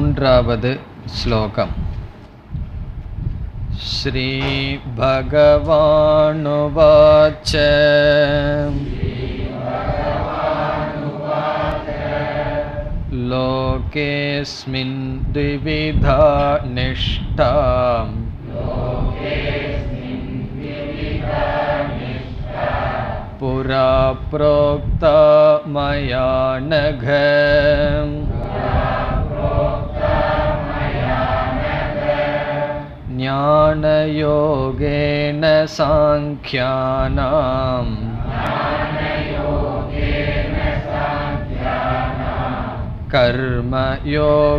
மூன்றாவது ஸ்லோகம். ஸ்ரீ பகவானுவாச்ச லோகேஸ்மின் த்விவிதா நிஷ்டா புரா ப்ரோக்தா மயா நக ஞானயோகேன சாங்க்யானாம் கர்மயோகேன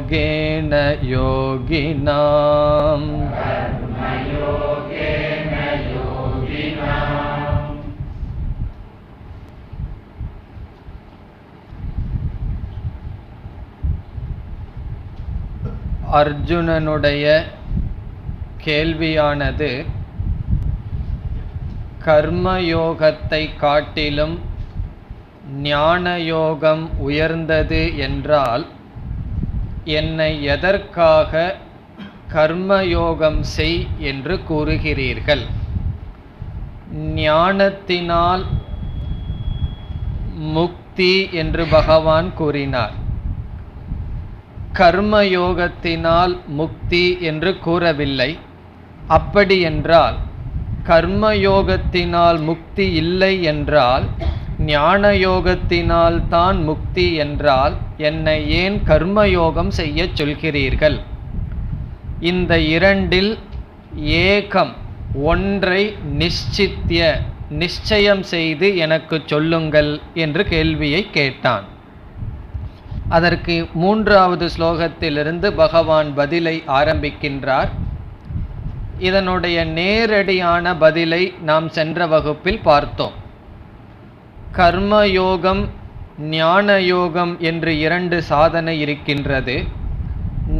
யோகினாம். அர்ஜுனனுடைய கேள்வியானது கர்மயோகத்தை காட்டிலும் ஞானயோகம் உயர்ந்தது என்றால் என்னை எதற்காக கர்மயோகம் செய் என்று கூறுகிறீர்கள்? ஞானத்தினால் முக்தி என்று பகவான் கூறினார், கர்மயோகத்தினால் முக்தி என்று கூறவில்லை. அப்படி என்றால் கர்மயோகத்தினால் முக்தி இல்லை என்றால் ஞானயோகத்தினால் தான் முக்தி என்றால் என்னை ஏன் கர்மயோகம் செய்ய சொல்கிறீர்கள்? இந்த இரண்டில் ஏகம் ஒன்றை நிச்சயம் செய்து எனக்கு சொல்லுங்கள் என்று கேள்வியை கேட்டான். அதற்கு மூன்றாவது ஸ்லோகத்திலிருந்து பகவான் பதிலை ஆரம்பிக்கின்றார். இதனுடைய நேரடியான பதிலை நாம் சென்ற வகுப்பில் பார்த்தோம். கர்மயோகம் ஞானயோகம் என்று இரண்டு சாதனை இருக்கின்றது.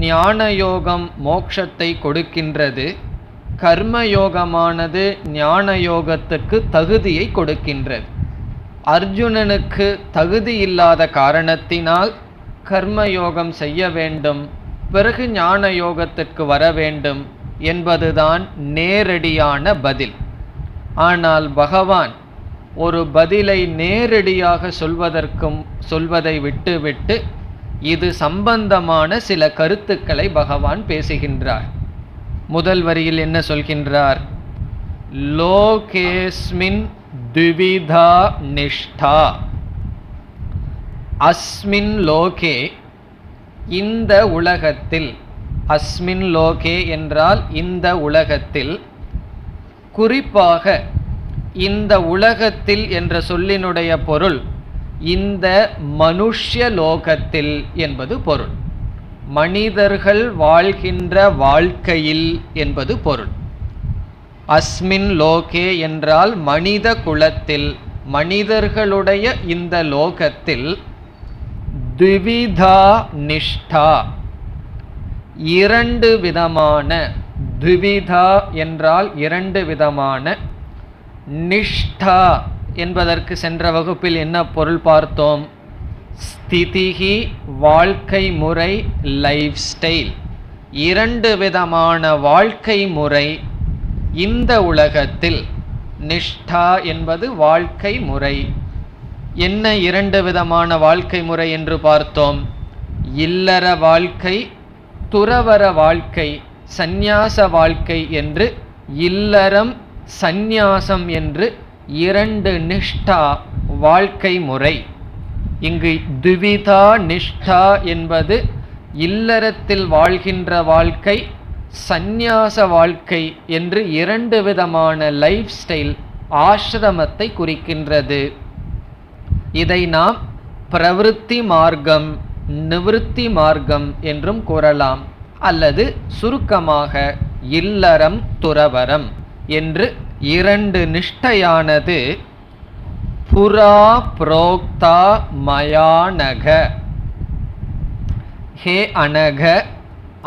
ஞானயோகம் மோட்சத்தை கொடுக்கின்றது, கர்மயோகமானது ஞானயோகத்துக்கு தகுதியை கொடுக்கின்றது. அர்ஜுனனுக்கு தகுதி இல்லாத காரணத்தினால் கர்மயோகம் செய்ய வேண்டும், பிறகு ஞான யோகத்திற்கு வர வேண்டும் என்பதுதான் நேரடியான பதில். ஆனால் பகவான் ஒரு பதிலை நேரடியாக சொல்வதை விட்டுவிட்டு இது சம்பந்தமான சில கருத்துக்களை பகவான் பேசுகின்றார். முதல் வரியில் என்ன சொல்கின்றார்? லோகேஸ்மின் த்விவிதா நிஷ்டா. அஸ்மின் லோகே, இந்த உலகத்தில். அஸ்மின் லோகே என்றால் இந்த உலகத்தில். குறிப்பாக இந்த உலகத்தில் என்ற சொல்லினுடைய பொருள் இந்த மனுஷ்ய லோகத்தில் என்பது பொருள். மனிதர்கள் வாழ்கின்ற வாழ்க்கையில் என்பது பொருள். அஸ்மின் லோகே என்றால் மனித குலத்தில், மனிதர்களுடைய இந்த லோகத்தில். த்விவிதா நிஷ்டா, இரண்டு விதமான. த்விவிதா என்றால் இரண்டு விதமான. நிஷ்டா என்பதற்கு சென்ற வகுப்பில் என்ன பொருள் பார்த்தோம்? ஸ்திதிஹி, வாழ்க்கை முறை, லைஃப் ஸ்டைல். இரண்டு விதமான வாழ்க்கை முறை இந்த உலகத்தில். நிஷ்டா என்பது வாழ்க்கை முறை. என்ன இரண்டு விதமான வாழ்க்கை முறை என்று பார்த்தோம்? இல்லற வாழ்க்கை, துறவற வாழ்க்கை, சந்நியாச வாழ்க்கை என்று இல்லறம் சந்நியாசம் என்று இரண்டு நிஷ்டா வாழ்க்கை முறை. இங்கு த்விவிதா நிஷ்டா என்பது இல்லறத்தில் வாழ்கின்ற வாழ்க்கை, சந்நியாச வாழ்க்கை என்று இரண்டு விதமான லைஃப் ஸ்டைல், ஆசிரமத்தை குறிக்கின்றது. இதை நாம் பிரவிருத்தி மார்க்கம், நிவிருத்தி மார்க்கம் என்றும் கூறலாம், அல்லது சுருக்கமாக இல்லறம் துறவரம் என்று இரண்டு நிஷ்டையானது புரா புரோக்தா மயானக. ஹே அனக.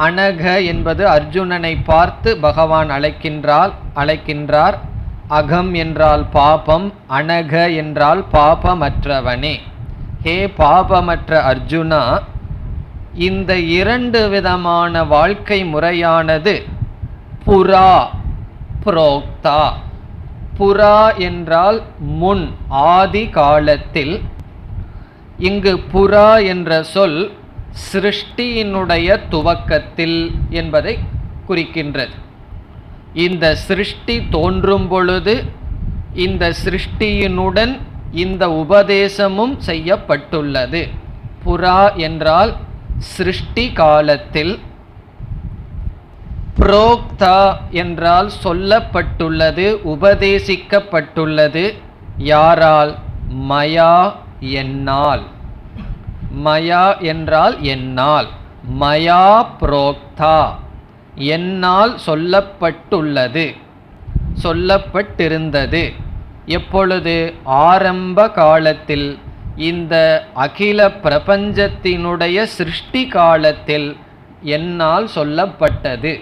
அனக என்பது அர்ஜுனனை பார்த்து பகவான் அழைக்கின்றார். அகம் என்றால் பாபம், அனக என்றால் பாபமற்றவனே. ஹே பாபமற்ற அர்ஜுனா, இந்த இரண்டு விதமான வாழ்க்கை முறையானது புரா புரோக்தா. புரா என்றால் முன், ஆதி காலத்தில். இங்கு புரா என்ற சொல் சிருஷ்டியினுடைய துவக்கத்தில் என்பதை குறிக்கின்றது. இந்த சிருஷ்டி தோன்றும் பொழுது இந்த சிருஷ்டியினுடன் இந்த உபதேசமும் செய்யப்பட்டுள்ளது. புரா என்றால் சிருஷ்டி காலத்தில். புரோக்தா என்றால் சொல்லப்பட்டுள்ளது, உபதேசிக்கப்பட்டுள்ளது. யாரால்? மயா, என்னால். மயா என்றால் என்னால். மயா புரோக்தா, என்னால் சொல்லப்பட்டுள்ளது, சொல்லப்பட்டிருந்தது. எப்பொழுது? ஆரம்ப காலத்தில், இந்த அகில பிரபஞ்சத்தினுடைய சிருஷ்டி காலத்தில் என்னால் சொல்லப்பட்டது.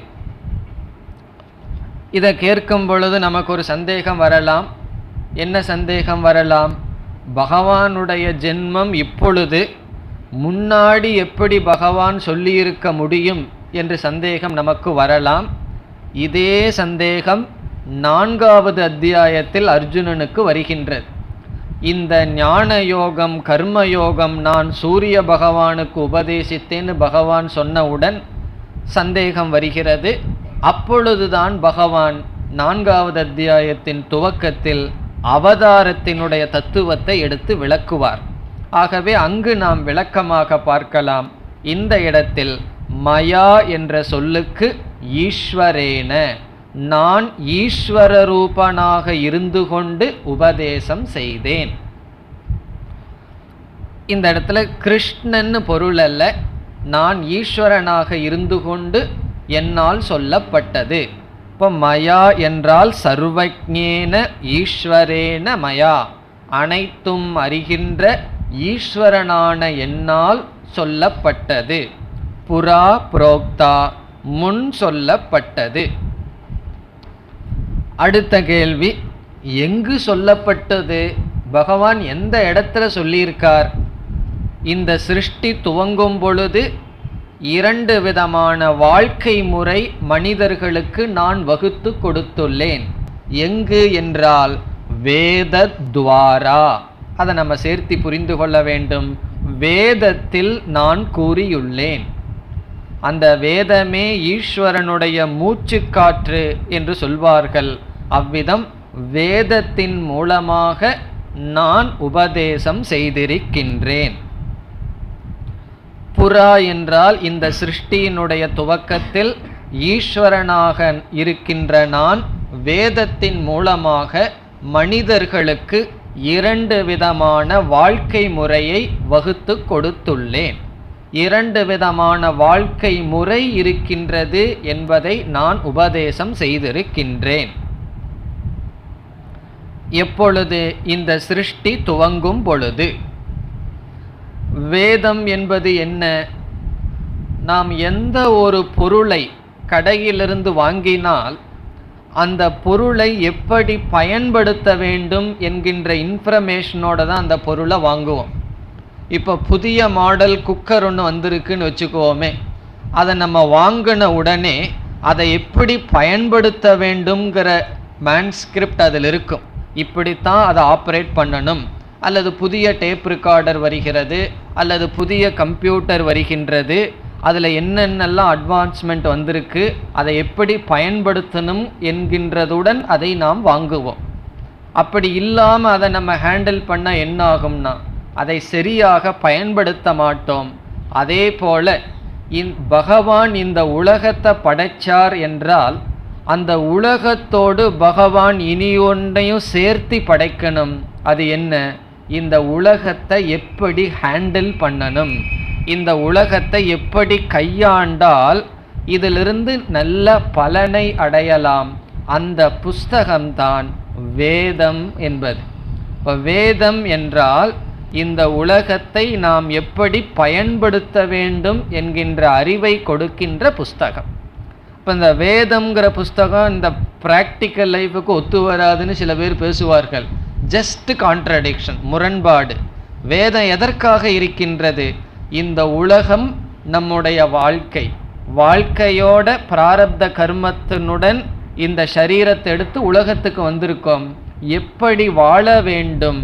இதை கேட்கும் பொழுது நமக்கு ஒரு சந்தேகம் வரலாம். என்ன சந்தேகம் வரலாம்? பகவானுடைய ஜென்மம் இப்பொழுது, முன்னாடி எப்படி பகவான் சொல்லியிருக்க முடியும் என்று சந்தேகம் நமக்கு வரலாம். இதே சந்தேகம் 4வது அத்தியாயத்தில் அர்ஜுனனுக்கு வருகின்றது. இந்த ஞான யோகம், கர்மயோகம் நான் சூரிய பகவானுக்கு உபதேசித்தேன்னு பகவான் சொன்னவுடன் சந்தேகம் வருகிறது. அப்பொழுதுதான் பகவான் 4வது அத்தியாயத்தின் துவக்கத்தில் அவதாரத்தினுடைய தத்துவத்தை எடுத்து விளக்குவார். ஆகவே அங்கு நாம் விளக்கமாக பார்க்கலாம். இந்த இடத்தில் மயா என்ற சொல்லுக்கு ஈஸ்வரேன, நான் ஈஸ்வர ரூபனாக இருந்து கொண்டு உபதேசம் செய்தேன். இந்த இடத்துல கிருஷ்ணன் பொருள் அல்ல, நான் ஈஸ்வரனாக இருந்து கொண்டு என்னால் சொல்லப்பட்டது. இப்போ மயா என்றால் சர்வஜ்ஞேன ஈஸ்வரேன மயா, அனைத்தும் அறிகின்ற ஈஸ்வரனான என்னால் சொல்லப்பட்டது. புரா புரோக்தா, முன் சொல்லப்பட்டது. அடுத்த கேள்வி, எங்கு சொல்லப்பட்டது? பகவான் எந்த இடத்துல சொல்லியிருக்கார்? இந்த சிருஷ்டி துவங்கும் பொழுது 2 விதமான வாழ்க்கை முறை மனிதர்களுக்கு நான் வகுத்து கொடுத்துள்ளேன். எங்கு என்றால் வேதத்வாரா. அதை நம்ம சேர்த்து புரிந்து கொள்ள வேண்டும். வேதத்தில் நான் கூறியுள்ளேன். அந்த வேதமே ஈஸ்வரனுடைய மூச்சு காற்று என்று சொல்வார்கள். அவ்விதம் வேதத்தின் மூலமாக நான் உபதேசம் செய்திருக்கின்றேன். புரா என்றால் இந்த சிருஷ்டியினுடைய துவக்கத்தில் ஈஸ்வரனாக இருக்கின்ற நான் வேதத்தின் மூலமாக மனிதர்களுக்கு 2 விதமான வாழ்க்கை முறையை வகுத்து கொடுத்துள்ளேன். 2 விதமான வாழ்க்கை முறை இருக்கின்றது என்பதை நான் உபதேசம் செய்திருக்கின்றேன். எப்பொழுது? இந்த சிருஷ்டி துவங்கும் பொழுது. வேதம் என்பது என்ன? நாம் எந்த ஒரு பொருளை கடையிலிருந்து வாங்கினால் அந்த பொருளை எப்படி பயன்படுத்த வேண்டும் என்கின்ற இன்ஃபர்மேஷனோட தான் அந்த பொருளை வாங்குவோம். இப்போ புதிய மாடல் குக்கர் ஒன்று வந்திருக்குன்னு வச்சுக்குவோமே, அதை நம்ம வாங்கின உடனே அதை எப்படி பயன்படுத்த வேண்டும்ங்கிற மேன்ஸ்கிரிப்ட் அதில் இருக்கும். இப்படித்தான் அதை ஆப்ரேட் பண்ணணும். அல்லது புதிய டேப் ரெக்கார்டர் வருகிறது, அல்லது புதிய கம்ப்யூட்டர் வருகின்றது, அதில் என்னென்னலாம் அட்வான்ஸ்மெண்ட் வந்திருக்கு, அதை எப்படி பயன்படுத்தணும் என்கின்றதுடன் அதை நாம் வாங்குவோம். அப்படி இல்லாமல் அதை நம்ம ஹேண்டில் பண்ண என்ன ஆகும்னா அதை சரியாக பயன்படுத்த மாட்டோம். அதே போல பகவான் இந்த உலகத்தை படைச்சார் என்றால் அந்த உலகத்தோடு பகவான் இனி ஒன்றையும் சேர்த்து படைக்கணும். அது என்ன? இந்த உலகத்தை எப்படி ஹேண்டில் பண்ணணும், இந்த உலகத்தை எப்படி கையாண்டால் இதிலிருந்து நல்ல பலனை அடையலாம். அந்த புஸ்தகம்தான் வேதம் என்பது. இப்போ வேதம் என்றால் இந்த உலகத்தை நாம் எப்படி பயன்படுத்த வேண்டும் என்கின்ற அறிவை கொடுக்கின்ற புஸ்தகம். இப்போ இந்த வேதம்ங்கிற புஸ்தகம் இந்த ப்ராக்டிக்கல் லைஃபுக்கு ஒத்து வராதுன்னு சில பேர் பேசுவார்கள். ஜஸ்ட் கான்ட்ரடிக்ஷன், முரண்பாடு. வேதம் எதற்காக இருக்கின்றது? இந்த உலகம் நம்முடைய வாழ்க்கையோட பிராரப்த கர்மத்தினுடன் இந்த சரீரத்தை எடுத்து உலகத்துக்கு வந்திருக்கோம். எப்படி வாழ வேண்டும்,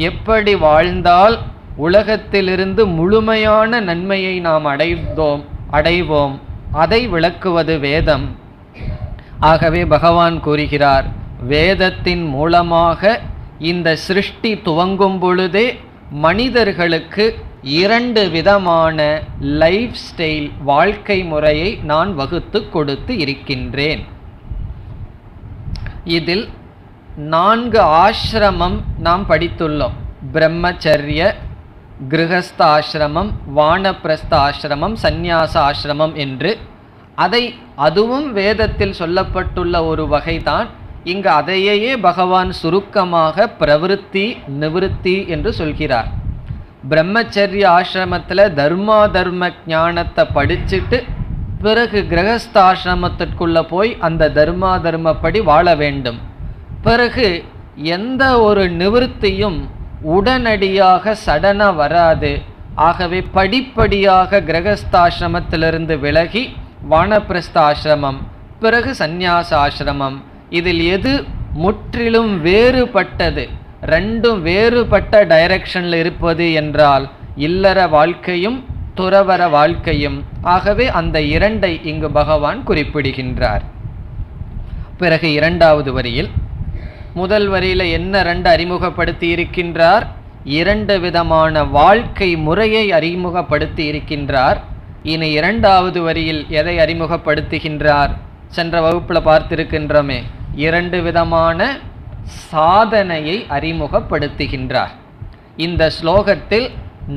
எப்படி வாழ்ந்தால் உலகத்திலிருந்து முழுமையான நன்மையை நாம் அடைவோம், அதை விளக்குவது வேதம். ஆகவே பகவான் கூறுகிறார், வேதத்தின் மூலமாக இந்த சிருஷ்டி துவங்கும் பொழுதே மனிதர்களுக்கு 2 விதமான லைஃப் ஸ்டைல், வாழ்க்கை முறையை நான் வகுத்து கொடுத்து இருக்கின்றேன். இதில் 4 ஆசிரமம் நாம் படித்துள்ளோம். பிரம்மச்சரிய, கிருஹஸ்த ஆசிரமம், வானப்பிரஸ்த ஆசிரமம், சந்நியாச ஆசிரமம் என்று. அதுவும் வேதத்தில் சொல்லப்பட்டுள்ள ஒரு வகைதான். இங்கு அதையே பகவான் சுருக்கமாக பிரவிருத்தி நிவிருத்தி என்று சொல்கிறார். பிரம்மச்சரிய ஆசிரமத்தில் தர்ம ஞானத்தை படிச்சுட்டு பிறகு கிரகஸ்தாசிரமத்திற்குள்ள போய் அந்த தர்மப்படி வாழ வேண்டும். பிறகு எந்த ஒரு நிவிருத்தியும் உடனடியாக சடனா வராது. ஆகவே படிப்படியாக கிரகஸ்தாசிரமத்திலிருந்து விலகி வானப்பிரஸ்த ஆசிரமம், பிறகு சந்நியாச ஆசிரமம். இதில் எது முற்றிலும் வேறுபட்டது, 2ம் வேறுபட்ட டைரக்ஷனில் இருப்பது என்றால் இல்லற வாழ்க்கையும் துறவற வாழ்க்கையும். ஆகவே அந்த 2ஐ இங்கு பகவான் குறிப்பிடுகின்றார். பிறகு 2வது வரியில், முதல் வரியில என்ன 2 அறிமுகப்படுத்தி இருக்கின்றார்? 2 விதமான வாழ்க்கை முறையை அறிமுகப்படுத்தி இருக்கின்றார். இனி 2வது வரியில் எதை அறிமுகப்படுத்துகின்றார்? சென்ற வகுப்பில் பார்த்திருக்கின்றோமே, 2 விதமான சாதனையை அறிமுகப்படுத்துகின்றார். இந்த ஸ்லோகத்தில்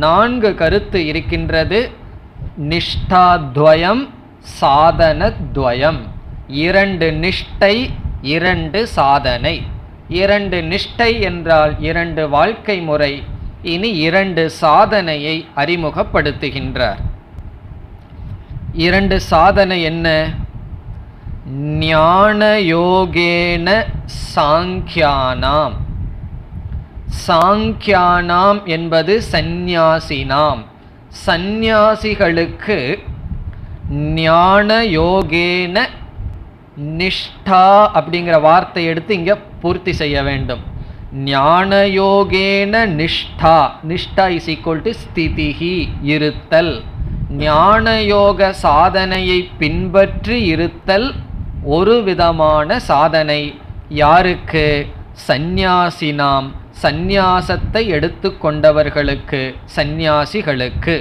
4 கருத்து இருக்கின்றது. நிஷ்டாத்வயம், சாதனத்வயம். 2 நிஷ்டை, 2 சாதனை. 2 நிஷ்டை என்றால் 2 வாழ்க்கை முறை. இனி 2 சாதனையை அறிமுகப்படுத்துகின்றார். 2 சாதனை என்ன? ஞான யோகேன சாங்கியானாம். சாங்கியானாம் என்பது சந்நியாசினாம். சந்நியாசிகளுக்கு ஞான யோகேன நிஷ்டா அப்படிங்கிற வார்த்தை எடுத்து இங்க பூர்த்தி செய்ய வேண்டும். ஞான யோகேன நிஷ்டா. நிஷ்டா இஸ் ஈக்குவல் டு ஸ்திதிஹி, இருத்தல். ஞான யோக சாதனையை பின்பற்றி இருத்தல் ஒரு விதமான சாதனை. யாருக்கு? சந்நியாசினாம், சந்நியாசத்தை எடுத்து கொண்டவர்களுக்கு, சந்நியாசிகளுக்கு.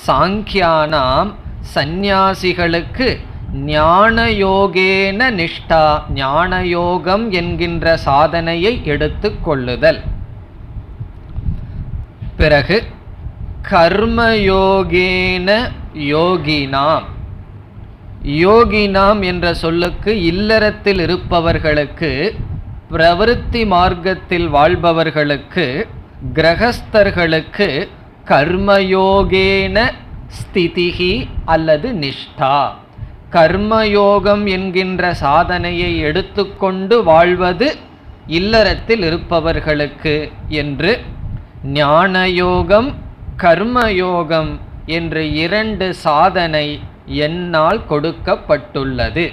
சாங்கியானாம், சந்நியாசிகளுக்கு ஞான யோகேன நிஷ்டா, ஞானயோகம் என்கின்ற சாதனையை எடுத்து கொள்ளுதல். பிறகு கர்மயோகேன யோகினாம். யோகினாம் என்ற சொல்லுக்கு இல்லறத்தில் இருப்பவர்களுக்கு, பிரவிருத்தி மார்க்கத்தில் வாழ்பவர்களுக்கு, கிரகஸ்தர்களுக்கு கர்மயோகேன ஸ்திதிஹி அல்லது நிஷ்டா. கர்மயோகம் என்கின்ற சாதனையை எடுத்துக்கொண்டு வாழ்வது இல்லறத்தில் இருப்பவர்களுக்கு என்று ஞானயோகம், கர்மயோகம் என்று 2 சாதனை என்னால் கொடுக்கப்பட்டுள்ளது.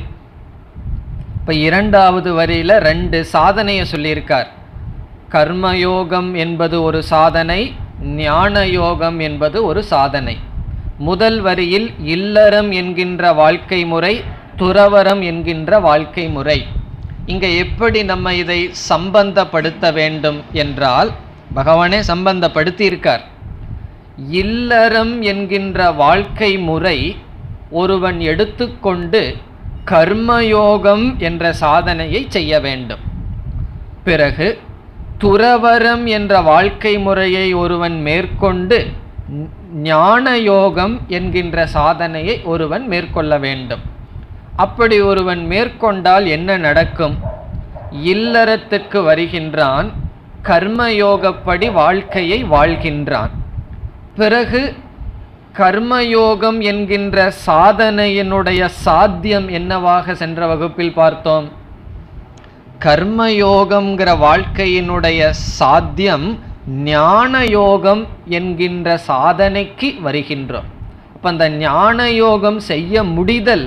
இப்போ 2வது வரியில 2 சாதனையை சொல்லியிருக்கார். கர்மயோகம் என்பது ஒரு சாதனை, ஞான யோகம் என்பது ஒரு சாதனை. முதல் வரியில் இல்லறம் என்கின்ற வாழ்க்கை முறை, துறவரம் என்கின்ற வாழ்க்கை முறை. இங்க எப்படி நம்ம இதை சம்பந்தப்படுத்த வேண்டும் என்றால், பகவானே சம்பந்தப்படுத்தி இருக்கார். இல்லறம் என்கின்ற வாழ்க்கை முறை ஒருவன் எடுத்துக்கொண்டு கர்மயோகம் என்ற சாதனையை செய்ய வேண்டும். பிறகு துறவரம் என்ற வாழ்க்கை முறையை ஒருவன் மேற்கொண்டு ஞான யோகம் என்கின்ற சாதனையை ஒருவன் மேற்கொள்ள வேண்டும். அப்படி ஒருவன் மேற்கொண்டால் என்ன நடக்கும்? இல்லறத்துக்கு வருகின்றான், கர்மயோகப்படி வாழ்க்கையை வாழ்கின்றான். பிறகு கர்மயோகம் என்கின்ற சாதனையினுடைய சாத்தியம் என்னவாக சென்ற வகுப்பில் பார்த்தோம். கர்மயோகம்ங்கிற வாழ்க்கையினுடைய சாத்தியம் ஞான யோகம் என்கின்ற சாதனைக்கு வருகின்றோம். அப்ப அந்த ஞான யோகம் செய்ய முடிதல்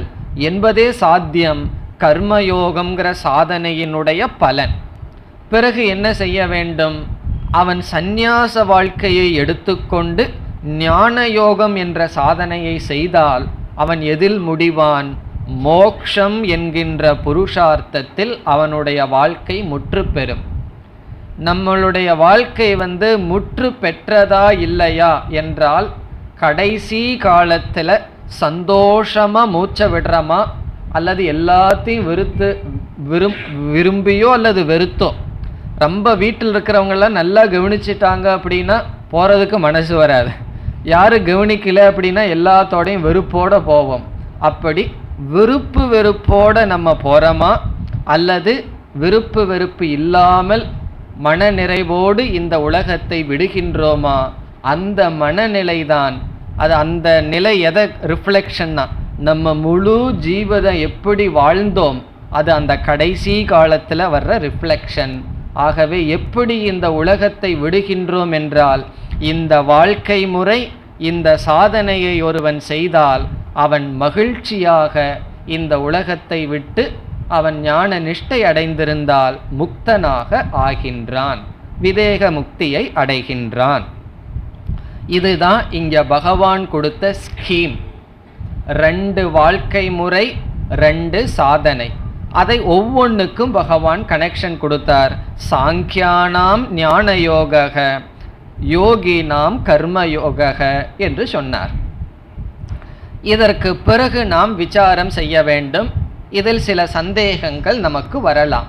என்பதே சாத்தியம், கர்மயோகம்ங்கிற சாதனையினுடைய பலன். பிறகு என்ன செய்ய வேண்டும்? அவன் சந்நியாச வாழ்க்கையை எடுத்துக்கொண்டு ஞான யோகம் என்ற சாதனையை செய்தால் அவன் எதில் முடிவான்? மோக்ஷம் என்கின்ற புருஷார்த்தத்தில் அவனுடைய வாழ்க்கை முற்று பெறும். நம்மளுடைய வாழ்க்கை முற்று பெற்றதா இல்லையா என்றால், கடைசி காலத்தில் சந்தோஷமாக மூச்சை விடுறோமா, அல்லது எல்லாத்தையும் விரும்பியோ அல்லது வெறுத்தோ. ரொம்ப வீட்டில் இருக்கிறவங்கெல்லாம் நல்லா கவனிச்சிட்டாங்க அப்படின்னா போகிறதுக்கு மனசு வராது. யார் கவனிக்கல அப்படின்னா எல்லாத்தோடையும் வெறுப்போடு போவோம். அப்படி விருப்பு வெறுப்போடு நம்ம போகிறோமா, அல்லது விருப்பு வெறுப்பு இல்லாமல் மன நிறைவோடு இந்த உலகத்தை விடுகின்றோமா? அந்த மனநிலைதான் அது. அந்த நிலை எதை ரிஃப்ளெக்ஷன்னா, நம்ம முழு ஜீவிதம் எப்படி வாழ்ந்தோம் அது அந்த கடைசி காலத்தில் வர்ற ரிஃப்ளெக்ஷன். ஆகவே எப்படி இந்த உலகத்தை விடுகின்றோம் என்றால், இந்த வாழ்க்கை முறை, இந்த சாதனையை ஒருவன் செய்தால் அவன் மகிழ்ச்சியாக இந்த உலகத்தை விட்டு அவன் ஞான நிஷ்டை அடைந்திருந்தால் முக்தனாக ஆகின்றான், விதேக முக்தியை அடைகின்றான். இதுதான் இங்க பகவான் கொடுத்த ஸ்கீம். 2 வாழ்க்கை முறை, 2 சாதனை. அதை ஒவ்வொன்றுக்கும் பகவான் கனெக்ஷன் கொடுத்தார். சாங்கியானாம் ஞான யோக, யோகினாம் கர்மயோக என்று சொன்னார். இதற்கு பிறகு நாம் விசாரம் செய்ய வேண்டும். இதில் சில சந்தேகங்கள் நமக்கு வரலாம்,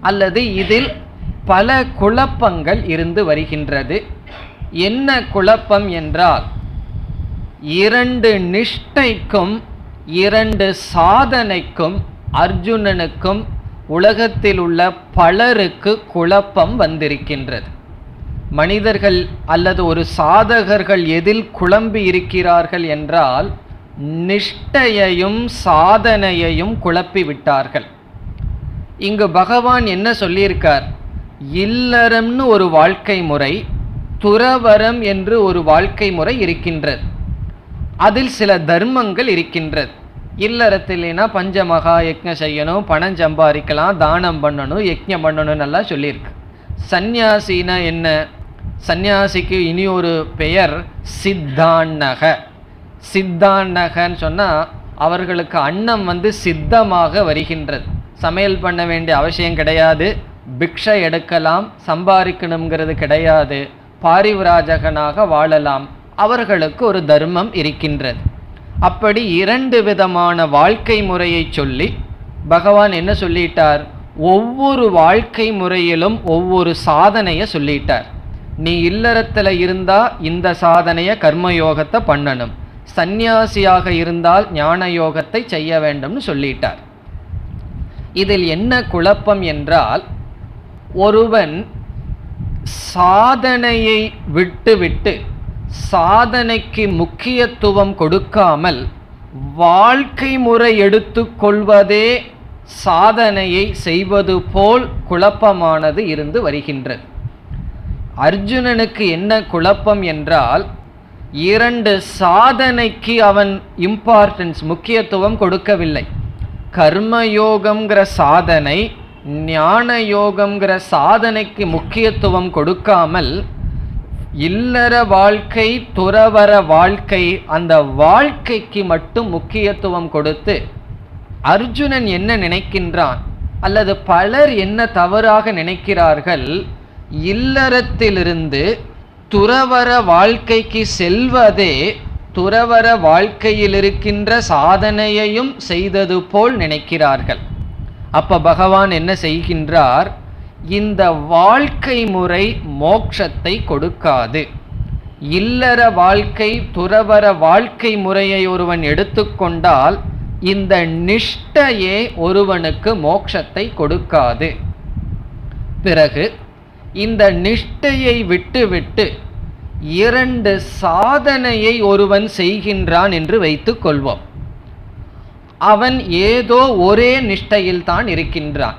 அல்லது இதில் பல குழப்பங்கள் இருந்து வருகின்றது. என்ன குழப்பம் என்றால், 2 நிஷ்டைக்கும் 2 சாதனைக்கும் அர்ஜுனனுக்கும் உலகத்தில் உள்ள பலருக்கு குழப்பம் வந்திருக்கின்றது. மனிதர்கள் அல்லது ஒரு சாதகர்கள் எதில் குழம்பி இருக்கிறார்கள் என்றால், நிஷ்டையையும் சாதனையையும் குழப்பி விட்டார்கள். இங்கு பகவான் என்ன சொல்லியிருக்கார்? இல்லறம்னு ஒரு வாழ்க்கை முறை, துறவரம் என்று ஒரு வாழ்க்கை முறை இருக்கின்றது. அதில் சில தர்மங்கள் இருக்கின்றது. இல்லறத்திலேனா பஞ்சமகா யஜ்ஞம் செய்யணும், பணம் சம்பாதிக்கலாம், தானம் பண்ணணும், யஜ்ஞம் பண்ணணும் நல்லா சொல்லியிருக்கு. சந்நியாசினா என்ன? சந்நியாசிக்கு இனி ஒரு பெயர் சித்தான்னக. சித்தான்னகன்னு சொன்னால் அவர்களுக்கு அன்னம் சித்தமாக வருகின்றது. சமையல் பண்ண வேண்டிய அவசியம் கிடையாது, பிக்ஷை எடுக்கலாம், சம்பாதிக்கணுங்கிறது கிடையாது, பாரிவிராஜகனாக வாழலாம். அவர்களுக்கு ஒரு தர்மம் இருக்கின்றது. அப்படி 2 விதமான வாழ்க்கை முறையை சொல்லி பகவான் என்ன சொல்லிட்டார்? ஒவ்வொரு வாழ்க்கை முறையிலும் ஒவ்வொரு சாதனையை சொல்லிட்டார். நீ இல்லறத்தில் இருந்தால் இந்த சாதனையை கர்மயோகத்தை பண்ணணும், சந்நியாசியாக இருந்தால் ஞான யோகத்தை செய்ய வேண்டும்னு சொல்லிட்டார். இதில் என்ன குழப்பம் என்றால், ஒருவன் சாதனையை விட்டு சாதனைக்கு முக்கியத்துவம் கொடுக்காமல் வாழ்க்கை முறை எடுத்துக்கொள்வதே சாதனையை செய்வது போல் குழப்பமானது இருந்து வருகின்றது. அர்ஜுனனுக்கு என்ன குழப்பம் என்றால், 2 சாதனைக்கு அவன் இம்பார்ட்டன்ஸ் முக்கியத்துவம் கொடுக்கவில்லை. கர்மயோகம்ங்கிற சாதனை, ஞான யோகம்ங்கிற சாதனைக்கு முக்கியத்துவம் கொடுக்காமல் இல்லற வாழ்க்கை, துறவர வாழ்க்கை, அந்த வாழ்க்கைக்கு மட்டும் முக்கியத்துவம் கொடுத்து அர்ஜுனன் என்ன நினைக்கின்றான், அல்லது பலர் என்ன தவறாக நினைக்கிறார்கள், இல்லறத்திலிருந்து துறவர வாழ்க்கைக்கு செல்வதே துறவர வாழ்க்கையில் இருக்கின்ற சாதனையையும் செய்தது போல் நினைக்கிறார்கள். அப்ப பகவான் என்ன செய்கின்றார்? இந்த வாழ்க்கை முறை மோட்சத்தை கொடுக்காது. இல்லற வாழ்க்கை, துறவர வாழ்க்கை முறையை ஒருவன் எடுத்துக்கொண்டால் இந்த நிஷ்டையே ஒருவனுக்கு மோட்சத்தை கொடுக்காது. பிறகு இந்த நிஷ்டையை விட்டு 2 சாதனையை ஒருவன் செய்கின்றான் என்று வைத்துக் கொள்வோம். அவன் ஏதோ ஒரே நிஷ்டையில் தான் இருக்கின்றான்.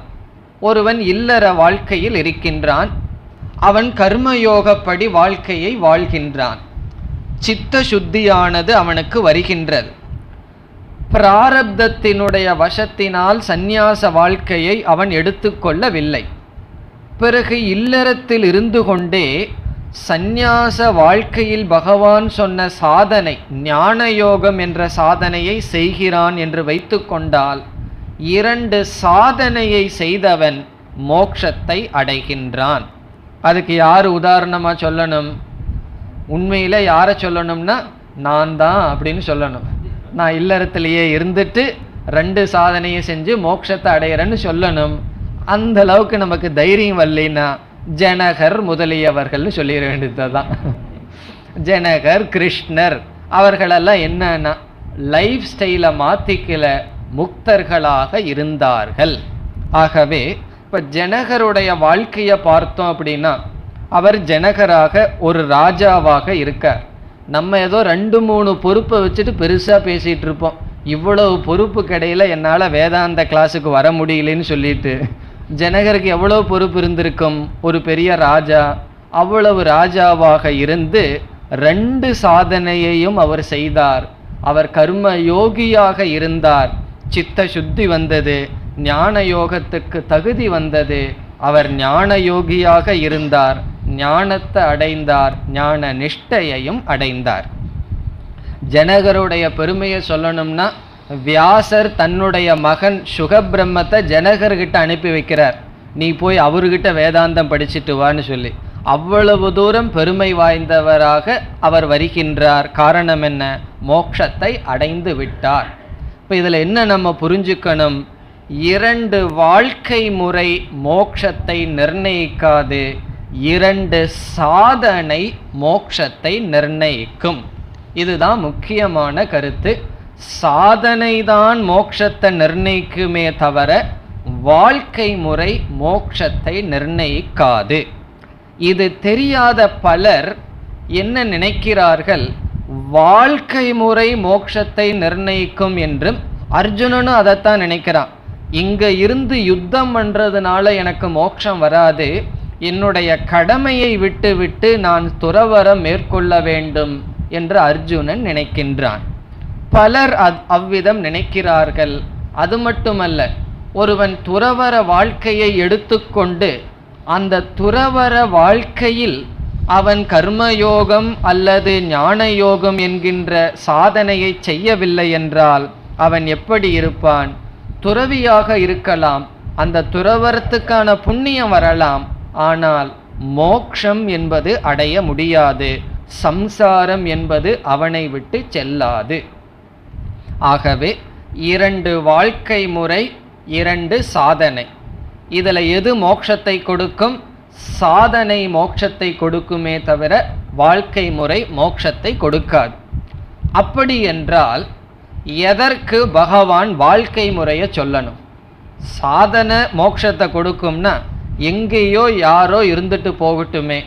ஒருவன் இல்லற வாழ்க்கையில் இருக்கின்றான். அவன் கர்மயோகப்படி வாழ்க்கையை வாழ்கின்றான். சித்த சுத்தியானது அவனுக்கு வருகின்றது. பிராரப்தத்தினுடைய வசத்தினால் சந்நியாச வாழ்க்கையை அவன் எடுத்துக்கொள்ளவில்லை. பிறகு இல்லறத்தில் இருந்து கொண்டே சந்நியாச வாழ்க்கையில் பகவான் சொன்ன சாதனை ஞான யோகம் என்ற சாதனையை செய்கிறான் என்று வைத்து கொண்டால் 2 சாதனையை செய்தவன் மோட்சத்தை அடைகின்றான். அதுக்கு யார் உதாரணமாக சொல்லணும்? உண்மையில் யாரை சொல்லணும்னா நான் தான் அப்படின்னு சொல்லணும். நான் இல்லறத்திலேயே இருந்துட்டு 2 சாதனையை செஞ்சு மோட்சத்தை அடையிறேன்னு சொல்லணும். அந்த அளவுக்கு நமக்கு தைரியம் வரலைன்னா ஜனகர் முதலியவர்கள்னு சொல்லிட வேண்டியதுதான். ஜனகர், கிருஷ்ணர் அவர்களெல்லாம் என்னன்னா லைஃப் ஸ்டைலை மாற்றிக்கல, முக்தர்களாக இருந்தார்கள். ஆகவே இப்போ ஜனகருடைய வாழ்க்கையை பார்த்தோம் அப்படின்னா அவர் ஜனகராக ஒரு ராஜாவாக இருக்கார். நம்ம ஏதோ 2-3 பொறுப்பை வச்சுட்டு பெருசாக பேசிகிட்டு இருப்போம். இவ்வளவு பொறுப்பு கிடையில என்னால் வேதாந்த கிளாஸுக்கு வர முடியலன்னு சொல்லிட்டு. ஜனகருக்கு எவ்வளவு பொறுப்பு இருந்திருக்கும்? ஒரு பெரிய ராஜா. அவ்வளவு ராஜாவாக இருந்து 2 சாதனையையும் அவர் செய்தார். அவர் கர்ம யோகியாக இருந்தார். சித்த சுத்தி வந்தது, ஞான யோகத்துக்கு தகுதி வந்தது. அவர் ஞான யோகியாக இருந்தார், ஞானத்தை அடைந்தார், ஞான நிஷ்டையையும் அடைந்தார். ஜனகருடைய பெருமையை சொல்லணும்னா வியாசர் தன்னுடைய மகன் சுகபிரம்மத்தை ஜனகர்கிட்ட அனுப்பி வைக்கிறார். நீ போய் அவர்கிட்ட வேதாந்தம் படிச்சுட்டு வான்னு சொல்லி. அவ்வளவு தூரம் பெருமை வாய்ந்தவராக அவர் வருகின்றார். காரணம் என்ன? மோட்சத்தை அடைந்து விட்டார். இப்போ இதில் என்ன நம்ம புரிஞ்சுக்கணும்? 2 வாழ்க்கை முறை மோட்சத்தை நிர்ணயிக்காது, 2 சாதனை மோட்சத்தை நிர்ணயிக்கும். இதுதான் முக்கியமான கருத்து. சாதனை தான் மோட்சத்தை நிர்ணயிக்குமே தவிர வாழ்க்கை முறை மோட்சத்தை நிர்ணயிக்காது. இது தெரியாத பலர் என்ன நினைக்கிறார்கள்? வாழ்க்கை முறை மோட்சத்தை நிர்ணயிக்கும் என்றும் அர்ஜுனனும் அதைத்தான் நினைக்கிறான். இங்க இருந்து யுத்தம் பண்றதுனால எனக்கு மோட்சம் வராது, என்னுடைய கடமையை விட்டு விட்டு நான் துறவறம் மேற்கொள்ள வேண்டும் என்று அர்ஜுனன் நினைக்கின்றான். பலர் அவ்விதம் நினைக்கிறார்கள். அது மட்டுமல்ல, ஒருவன் துறவற வாழ்க்கையை எடுத்துக்கொண்டு அந்த துறவற வாழ்க்கையில் அவன் கர்மயோகம் அல்லது ஞான யோகம் என்கின்ற சாதனையை செய்யவில்லை என்றால் அவன் எப்படி இருப்பான்? துறவியாக இருக்கலாம், அந்த துறவரத்துக்கான புண்ணியம் வரலாம், ஆனால் மோக்ஷம் என்பது அடைய முடியாது, சம்சாரம் என்பது அவனை விட்டு செல்லாது. ஆகவே 2 வாழ்க்கை முறை, 2 சாதனை. இதில் எது மோட்சத்தை கொடுக்கும்? சாதனை மோட்சத்தை கொடுக்குமே தவிர வாழ்க்கை முறை மோட்சத்தை கொடுக்காது. அப்படி என்றால் எதற்கு பகவான் வாழ்க்கை முறையை சொல்லணும்? சாதனை மோட்சத்தை கொடுக்கும்னா எங்கேயோ யாரோ இருந்துட்டு போகட்டுமே,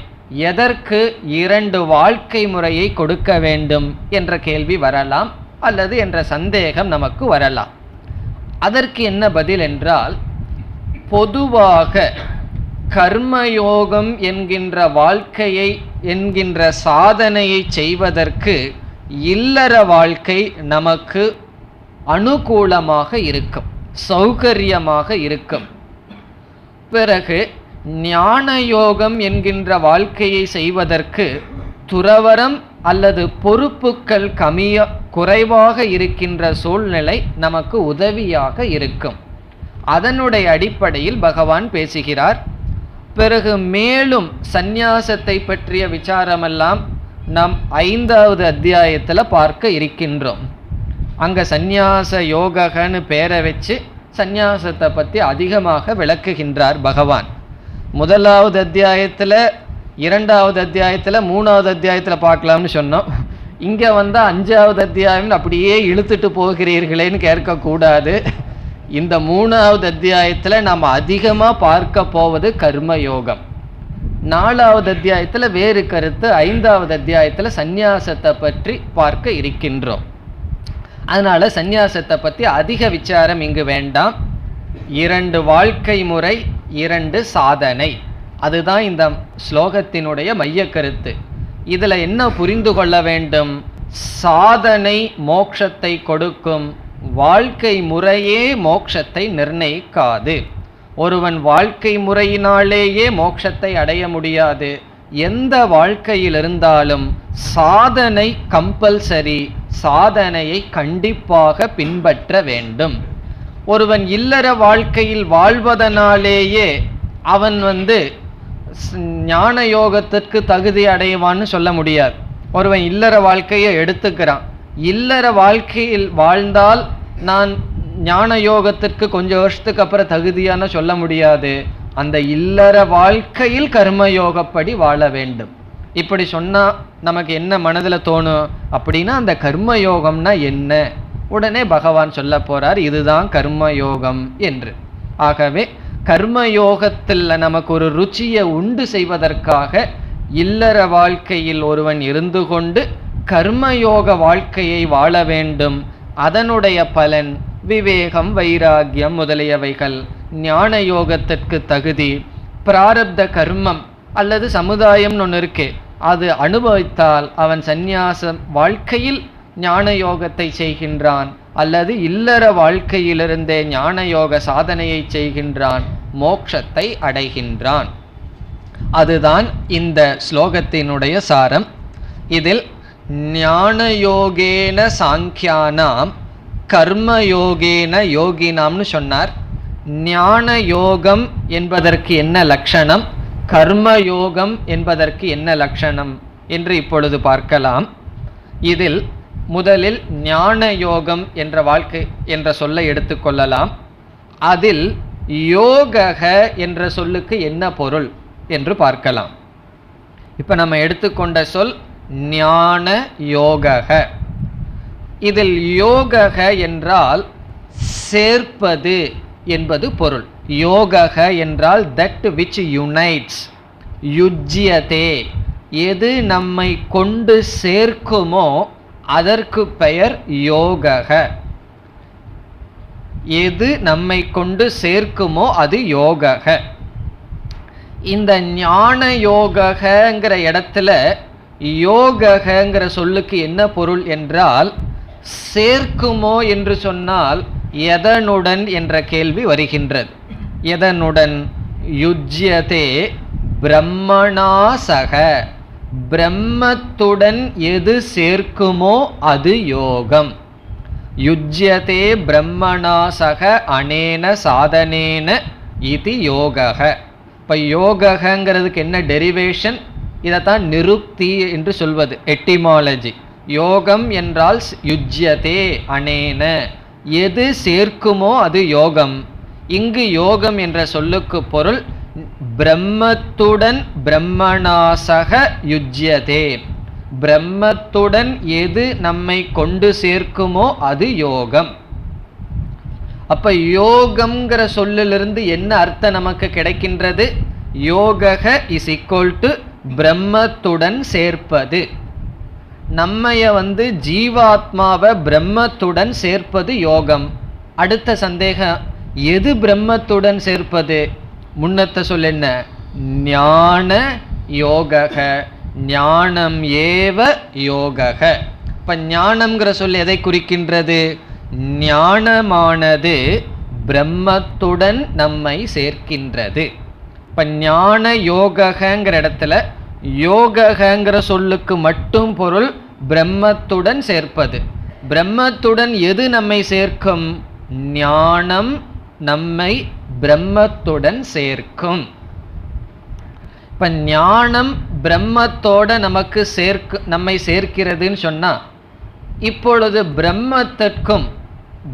எதற்கு 2 வாழ்க்கை முறையை கொடுக்க வேண்டும் என்ற கேள்வி வரலாம், அல்லது என்ற சந்தேகம் நமக்கு வரலாம். அதற்கு என்ன பதில் என்றால், பொதுவாக கர்மயோகம் என்கின்ற வாழ்க்கையை என்கின்ற சாதனையை செய்வதற்கு இல்லற வாழ்க்கை நமக்கு அனுகூலமாக இருக்கும், சௌகரியமாக இருக்கும். பிறகு ஞான யோகம் என்கின்ற வாழ்க்கையை செய்வதற்கு துறவரம் அல்லது பொறுப்புகள் குறைவாக இருக்கின்ற சூழ்நிலை நமக்கு உதவியாக இருக்கும். அதனுடைய அடிப்படையில் பகவான் பேசுகிறார். பிறகு மேலும் சந்நியாசத்தை பற்றிய விசாரமெல்லாம் நாம் 5வது அத்தியாயத்தில் பார்க்க இருக்கின்றோம். அங்கே சந்நியாச யோகன்னு பேரை வச்சு சந்நியாசத்தை பற்றி அதிகமாக விளக்குகின்றார் பகவான். 1வது அத்தியாயத்தில், 2வது அத்தியாயத்தில், 3வது அத்தியாயத்தில் பார்க்கலாம்னு சொன்னோம். இங்கே வந்தால் 5வது அத்தியாயம் அப்படியே இழுத்துட்டு போகிறீர்களேன்னு கேட்கக்கூடாது. இந்த 3வது அத்தியாயத்தில் நாம் அதிகமாக பார்க்க போவது கர்மயோகம். 4வது அத்தியாயத்தில் வேறு கருத்து, 5வது அத்தியாயத்தில் சந்நியாசத்தை பற்றி பார்க்க இருக்கின்றோம். அதனால் சந்நியாசத்தை பற்றி அதிக விசாரம் இங்கு வேண்டாம். 2 வாழ்க்கை முறை, 2 சாதனை. அதுதான் இந்த ஸ்லோகத்தினுடைய மைய கருத்து. இதுல என்ன புரிந்து கொள்ள வேண்டும்? சாதனை மோட்சத்தை கொடுக்கும், வாழ்க்கை முறையே மோட்சத்தை நிர்ணயிக்காது. ஒருவன் வாழ்க்கை முறையினாலேயே மோட்சத்தை அடைய முடியாது. எந்த வாழ்க்கையில் இருந்தாலும் சாதனை கம்பல்சரி, சாதனையை கண்டிப்பாக பின்பற்ற வேண்டும். ஒருவன் இல்லற வாழ்க்கையில் வாழ்வதனாலேயே அவன் ஞான யோகத்திற்கு தகுதி அடைவான்னு சொல்ல முடியாது. ஒருவன் இல்லற வாழ்க்கையை எடுத்துக்கிறான், இல்லற வாழ்க்கையில் வாழ்ந்தால் நான் ஞான யோகத்திற்கு கொஞ்சம் வருஷத்துக்கு அப்புறம் தகுதியான சொல்ல முடியாது. அந்த இல்லற வாழ்க்கையில் கர்மயோகப்படி வாழ வேண்டும். இப்படி சொன்னா நமக்கு என்ன மனதில் தோணும் அப்படின்னா, அந்த கர்மயோகம்னா என்ன? உடனே பகவான் சொல்ல போறார், இதுதான் கர்மயோகம் என்று. ஆகவே கர்மயோகத்தில் நமக்கு ஒரு ருச்சியை உண்டு செய்வதற்காக இல்லற வாழ்க்கையில் ஒருவன் இருந்து கொண்டு கர்மயோக வாழ்க்கையை வாழ வேண்டும். அதனுடைய பலன் விவேகம், வைராகியம் முதலியவைகள். ஞான யோகத்திற்கு தகுதி பிராரப்த கர்மம் அல்லது சமுதாயம்னு ஒன்று இருக்கு, அது அனுபவித்தால் அவன் சந்நியாச வாழ்க்கையில் ஞான யோகத்தை செய்கின்றான், அல்லது இல்லற வாழ்க்கையிலிருந்தே ஞான யோக சாதனையை செய்கின்றான், மோட்சத்தை அடைகின்றான். அதுதான் இந்த ஸ்லோகத்தினுடைய சாரம். இதில் ஞானயோகேன சாங்கியானாம் கர்மயோகேன யோகினாம்னு சொன்னார். ஞான யோகம் என்பதற்கு என்ன லட்சணம், கர்மயோகம் என்பதற்கு என்ன லட்சணம் என்று இப்பொழுது பார்க்கலாம். இதில் முதலில் ஞான யோகம் என்ற வாழ்க்கை என்ற சொல்லை எடுத்துக்கொள்ளலாம். அதில் யோகக என்ற சொல்லுக்கு என்ன பொருள் என்று பார்க்கலாம். இப்ப நம்ம எடுத்துக்கொண்ட சொல் ஞான யோகக. இதில் யோகக என்றால் சேர்ப்பது என்பது பொருள். யோகக என்றால் தட் விச் யுனைட்ஸ், யுஜ்யதே, எது நம்மை கொண்டு சேர்க்குமோ அதற்கு பெயர் யோகக. எது நம்மை கொண்டு சேர்க்குமோ அது யோகக. இந்த ஞான யோகங்கிற இடத்துல யோகங்கிற சொல்லுக்கு என்ன பொருள் என்றால், சேர்க்குமோ என்று சொன்னால் எதனுடன் என்ற கேள்வி வருகின்றது. எதனுடன்? யுஜ்யதே பிரம்மணாசக, பிரம்மத்துடன் எது சேர்க்குமோ அது யோகம். யுஜ்யதே பிரம்மணாசக அனேன சாதனேன இது யோகக. இப்போ யோகங்கிறதுக்கு என்ன டெரிவேஷன்? இதைத்தான் நிருக்தி என்று சொல்வது, எட்டிமாலஜி. யோகம் என்றால் யுஜ்யதே அனேன, எது சேர்க்குமோ அது யோகம். இங்கு யோகம் என்ற சொல்லுக்கு பொருள் பிரம்மத்துடன், பிரம்மணாசக யுஜ்யதே, பிரம்மத்துடன் எது நம்மை கொண்டு சேர்க்குமோ அது யோகம். அப்ப யோகம்ங்கிற சொல்லிலிருந்து என்ன அர்த்தம் நமக்கு கிடைக்கின்றது? யோகக இஸ் ஈக்குவல் டு பிரம்மத்துடன் சேர்ப்பது. நம்மைய ஜீவாத்மாவை பிரம்மத்துடன் சேர்ப்பது யோகம். அடுத்த சந்தேகம், எது பிரம்மத்துடன் சேர்ப்பது? முன்னத்த சொல் என்ன? ஞான யோகக, ஞானம் ஏவ யோகக. இப்ப ஞானம்ங்கிற சொல் எதை குறிக்கின்றது? ஞானமானது பிரம்மத்துடன் நம்மை சேர்க்கின்றது. இப்ப ஞான யோகங்கிற இடத்துல யோகங்கிற சொல்லுக்கு மட்டும் பொருள் பிரம்மத்துடன் சேர்ப்பது. பிரம்மத்துடன் எது நம்மை சேர்க்கும்? ஞானம் நம்மை பிரம்மத்துடன் சேர்க்கும். இப்ப ஞானம் பிரம்மத்தோட நமக்கு நம்மை சேர்க்கிறதுன்னு சொன்னா, இப்பொழுது பிரம்மத்திற்கும்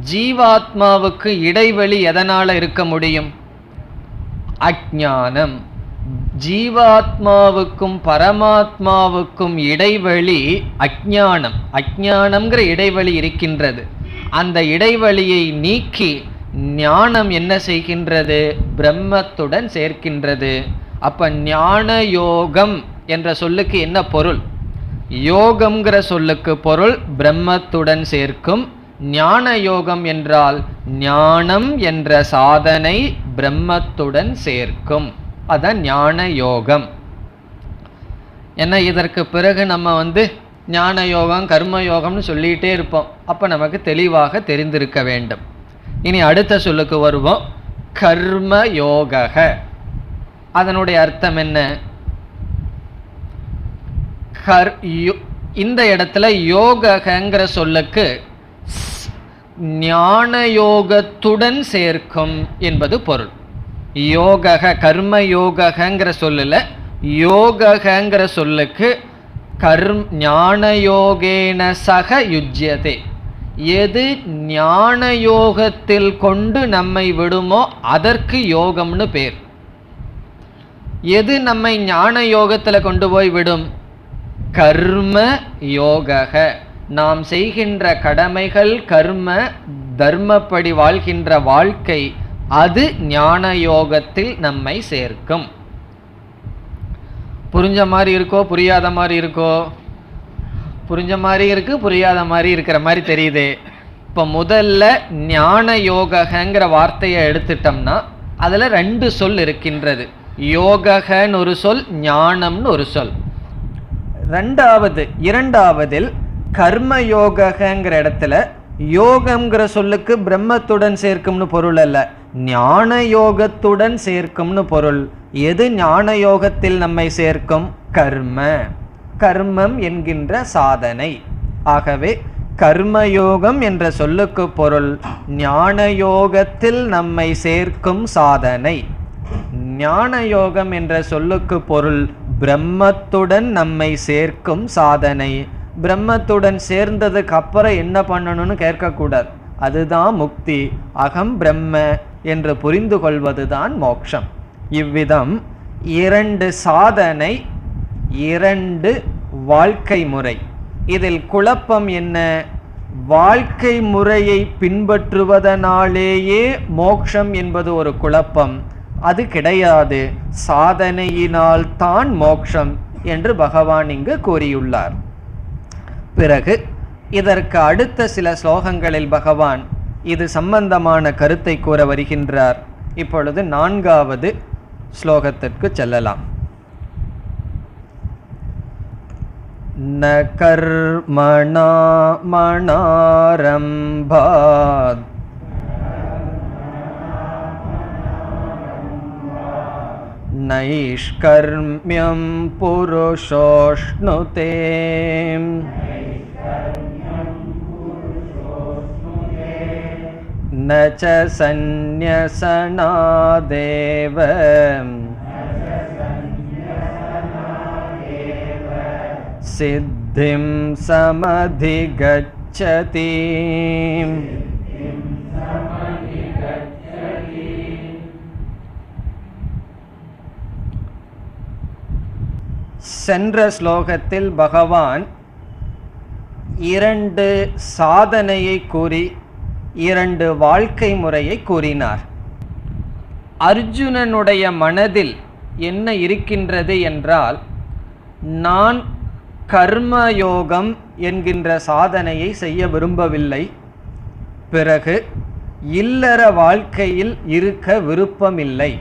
ஜீவாத்மாவுக்கு இடைவெளி எதனால இருக்க முடியும்? அஞ்ஞானம். ஜீவாத்மாவுக்கும் பரமாத்மாவுக்கும் இடைவெளி அஞ்ஞானம். அஞ்ஞானம்ங்கிற இடைவெளி இருக்கின்றது. அந்த இடைவெளியை நீக்கி ஞானம் என்ன செய்கின்றது? பிரம்மத்துடன் சேர்க்கின்றது. அப்ப ஞான யோகம் என்ற சொல்லுக்கு என்ன பொருள்? யோகம்ங்கிற சொல்லுக்கு பொருள் பிரம்மத்துடன் சேர்க்கும். ஞான யோகம் என்றால் ஞானம் என்ற சாதனை பிரம்மத்துடன் சேர்க்கும். அதான் ஞான யோகம். ஏன்னா இதற்கு பிறகு நம்ம ஞான யோகம் கர்ம யோகம்னு சொல்லிகிட்டே இருப்போம். அப்போ நமக்கு தெளிவாக தெரிந்திருக்க வேண்டும். இனி அடுத்த சொல்லுக்கு வருவோம். கர்ம யோக, அதனுடைய அர்த்தம் என்ன? இந்த இடத்துல யோகங்கிற சொல்லுக்கு ஞான யோகத்துடன் சேர்க்கும் என்பது பொருள். யோக கர்ம யோகங்கிற சொல்லுல யோகங்கிற சொல்லுக்கு ஞான யோகேன சக யுஜ்யதே, எது ஞான யோகத்தில் கொண்டு நம்மை விடுமோ அதற்கு யோகம்னு பேர். எது நம்மை ஞான யோகத்தில் கொண்டு போய் விடும்? கர்ம யோக, நாம் செய்கின்ற கடமைகள், கர்ம தர்மப்படி வாழ்கின்ற வாழ்க்கை, அது ஞான யோகத்தில் நம்மை சேர்க்கும். புரிஞ்ச மாதிரி இருக்கோ புரியாத மாதிரி இருக்கோ? புரிஞ்ச மாதிரி இருக்கு, புரியாத மாதிரி இருக்கிற மாதிரி தெரியுது. இப்போ முதல்ல ஞான யோகங்கிற வார்த்தையை எடுத்துட்டோம்னா அதில் 2 சொல் இருக்கின்றது. யோகன்னு ஒரு சொல், ஞானம்னு ஒரு சொல். இரண்டாவதில் கர்ம யோகங்கிற இடத்துல யோகம்ங்கிற சொல்லுக்கு பிரம்மத்துடன் சேர்க்கும்னு பொருள் அல்ல, ஞான யோகத்துடன் சேர்க்கும்னு பொருள். எது ஞான யோகத்தில் நம்மை சேர்க்கும்? கர்மம் என்கின்ற சாதனை. ஆகவே கர்மயோகம் என்ற சொல்லுக்கு பொருள் ஞான யோகத்தில் நம்மை சேர்க்கும் சாதனை. ஞான யோகம் என்ற சொல்லுக்கு பொருள் பிரம்மத்துடன் நம்மை சேர்க்கும் சாதனை. பிரம்மத்துடன் சேர்ந்ததுக்கு அப்புறம் என்ன பண்ணணும்னு கேட்கக்கூடாது, அதுதான் முக்தி. அகம் பிரம்ம என்று புரிந்து கொள்வதுதான் மோட்சம். இவ்விதம் 2 சாதனை, 2 வாழ்க்கை முறை. இதில் குழப்பம் என்ன? வாழ்க்கை முறையை பின்பற்றுவதனாலேயே மோட்சம் என்பது ஒரு குழப்பம். அது கிடையாது, சாதனையினால் தான் மோட்சம் என்று பகவான் இங்கு கூறியுள்ளார். பிறகு இதற்கு அடுத்த சில ஸ்லோகங்களில் பகவான் இது சம்பந்தமான கருத்தை கூற வருகின்றார். இப்பொழுது 4வது ஸ்லோகத்திற்கு செல்லலாம். ந கர்மணா மணாரம்பாத் நைஷ்கர்ம்யம் புருஷோஷ்ணுதே ந ச சந்நியசனாதேவ சித்திம் சமதிகச்சதி. சென்ற ஸ்லோகத்தில் பகவான் 2 சாதனையை கூறி 2 வாழ்க்கை முறையை கூறினார். அர்ஜுனனுடைய மனதில் என்ன இருக்கின்றது என்றால், நான் கர்மயோகம் என்கின்ற சாதனையை செய்ய விரும்பவில்லை, பிறகு இல்லற வாழ்க்கையில் இருக்க விருப்பமில்லை,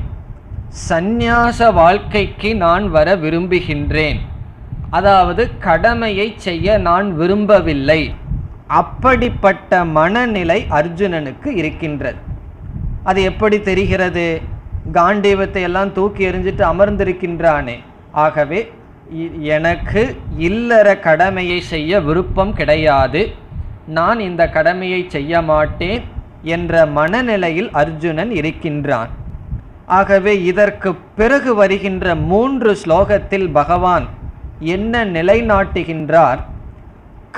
சந்நியாச வாழ்க்கைக்கு நான் வர விரும்புகின்றேன், அதாவது கடமையை செய்ய நான் விரும்பவில்லை. அப்படிப்பட்ட மனநிலை அர்ஜுனனுக்கு இருக்கின்றது. அது எப்படி தெரிகிறது? காண்டீவத்தை எல்லாம் தூக்கி எறிஞ்சிட்டு அமர்ந்திருக்கின்றானே. ஆகவே எனக்கு இல்லற கடமையை செய்ய விருப்பம் கிடையாது, நான் இந்த கடமையை செய்ய மாட்டேன் என்ற மனநிலையில் அர்ஜுனன் இருக்கின்றான். ஆகவே இதற்கு பிறகு வருகின்ற 3 ஸ்லோகத்தில் பகவான் என்ன நிலைநாட்டுகின்றார்?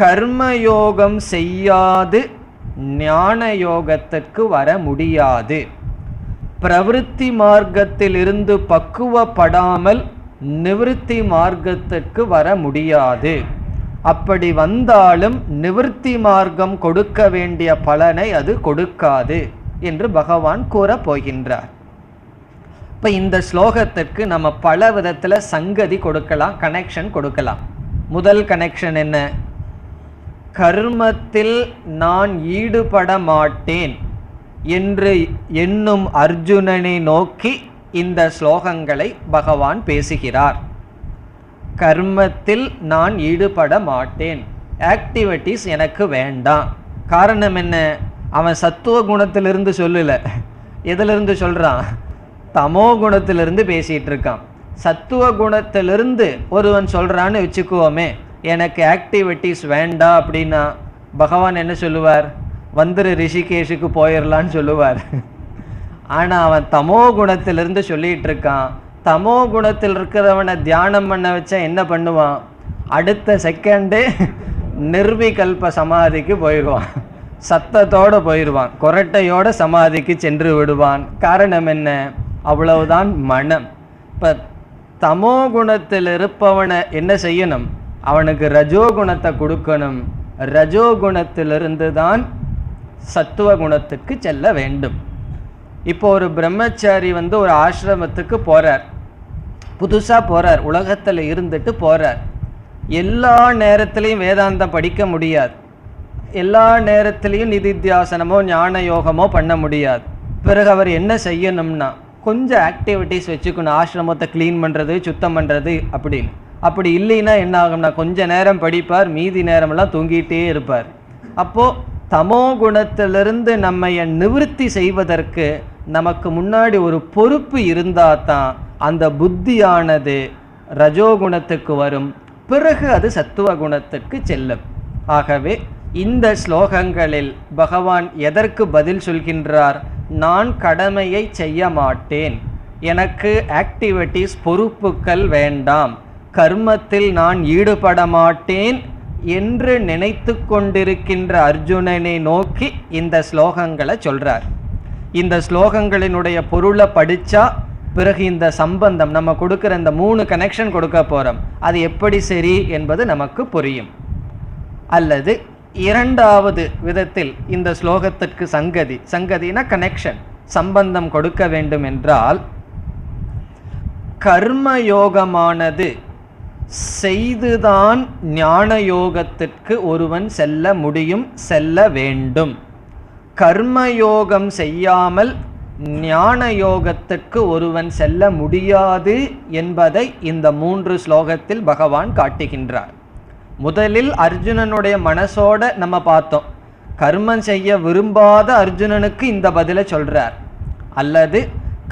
கர்மயோகம் செய்யாது ஞான யோகத்திற்கு வர முடியாது, பிரவிற்த்தி மார்க்கத்தில் இருந்து பக்குவப்படாமல் நிவிருத்தி மார்க்கத்திற்கு வர முடியாது. அப்படி வந்தாலும் நிவிருத்தி மார்க்கம் கொடுக்க வேண்டிய பலனை அது கொடுக்காது என்று பகவான் கூறப் போகின்றார். இப்போ இந்த ஸ்லோகத்திற்கு நம்ம பல விதத்தில் சங்கதி கொடுக்கலாம், கனெக்ஷன் கொடுக்கலாம். முதல் கனெக்ஷன் என்ன? கர்மத்தில் நான் ஈடுபட மாட்டேன் என்று எண்ணும் அர்ஜுனனை நோக்கி இந்த ஸ்லோகங்களை பகவான் பேசுகிறார். கர்மத்தில் நான் ஈடுபட மாட்டேன், ஆக்டிவிட்டிஸ் எனக்கு வேண்டாம். காரணம் என்ன? அவன் சத்துவ குணத்திலிருந்து சொல்லல, எதிலிருந்து சொல்றான்? தமோ குணத்திலிருந்து பேசிட்டு இருக்கான். சத்துவ குணத்திலிருந்து ஒருவன் சொல்றான்னு வச்சுக்குவோமே, எனக்கு ஆக்டிவிட்டிஸ் வேண்டாம் அப்படின்னா பகவான் என்ன சொல்லுவார்? வந்துரு ரிஷிகேஷுக்கு போயிடலான்னு சொல்லுவார். ஆனால் அவன் தமோ குணத்திலிருந்து சொல்லிட்டு இருக்கான். தமோ குணத்தில் இருக்கிறவனை தியானம் பண்ண வச்சா என்ன பண்ணுவான்? அடுத்த செகண்டே நிர்விகல்ப சமாதிக்கு போயிடுவான், சத்தத்தோடு போயிடுவான், கொரட்டையோட சமாதிக்கு சென்று விடுவான். காரணம் என்ன? அவ்வளவுதான் மனம். இப்போ தமோ குணத்தில் இருப்பவனை என்ன செய்யணும்? அவனுக்கு ரஜோகுணத்தை கொடுக்கணும். ரஜோகுணத்திலிருந்து தான் சத்துவ குணத்துக்கு செல்ல வேண்டும். இப்போ ஒரு பிரம்மச்சாரி ஒரு ஆசிரமத்துக்கு போறார், புதுசா போறார், உலகத்துல இருந்துட்டு போறார். எல்லா நேரத்திலையும் வேதாந்தம் படிக்க முடியாது, எல்லா நேரத்திலையும் நிதித்தியாசனமோ ஞான யோகமோ பண்ண முடியாது. பிறகு அவர் என்ன செய்யணும்னா கொஞ்சம் ஆக்டிவிட்டிஸ் வச்சுக்கணும், ஆசிரமத்தை கிளீன் பண்றது, சுத்தம் பண்றது அப்படின்னு. அப்படி இல்லைன்னா என்ன ஆகும்னா கொஞ்ச நேரம் படிப்பார், மீதி நேரமெல்லாம் தூங்கிட்டே இருப்பார். அப்போ தமோ குணத்திலிருந்து நம்மை நிவர்த்தி செய்வதற்கு நமக்கு முன்னாடி ஒரு பொறுப்பு இருந்தால் தான் அந்த புத்தியானது ரஜோகுணத்துக்கு வரும், பிறகு அது சத்துவ குணத்துக்கு செல்லும். ஆகவே இந்த ஸ்லோகங்களில் பகவான் எதற்கு பதில் சொல்கின்றார்? நான் கடமையை செய்ய மாட்டேன், எனக்கு ஆக்டிவிட்டிஸ் பொறுப்புகள் வேண்டாம், கர்மத்தில் நான் ஈடுபட மாட்டேன் என்று நினைத்து கொண்டிருக்கின்ற அர்ஜுனனை நோக்கி இந்த ஸ்லோகங்களை சொல்றார். இந்த ஸ்லோகங்களினுடைய பொருளை படித்தா பிறகு இந்த சம்பந்தம் நம்ம கொடுக்குற இந்த 3 கனெக்ஷன் கொடுக்க போகிறோம், அது எப்படி சரி என்பது நமக்கு புரியும். அல்லது இரண்டாவது விதத்தில் இந்த ஸ்லோகத்திற்கு சங்கதினா கனெக்ஷன், சம்பந்தம் கொடுக்க வேண்டும் என்றால், கர்மயோகமானது செய்துதான் ஞான யோகத்திற்கு ஒருவன் செல்ல முடியும், செல்ல வேண்டும். கர்மயோகம் செய்யாமல் ஞான யோகத்திற்கு ஒருவன் செல்ல முடியாது என்பதை இந்த 3 ஸ்லோகத்தில் பகவான் காட்டுகின்றார். முதலில் அர்ஜுனனுடைய மனசோட நம்ம பார்த்தோம், கர்மம் செய்ய விரும்பாத அர்ஜுனனுக்கு இந்த பதிலை சொல்றார். அல்லது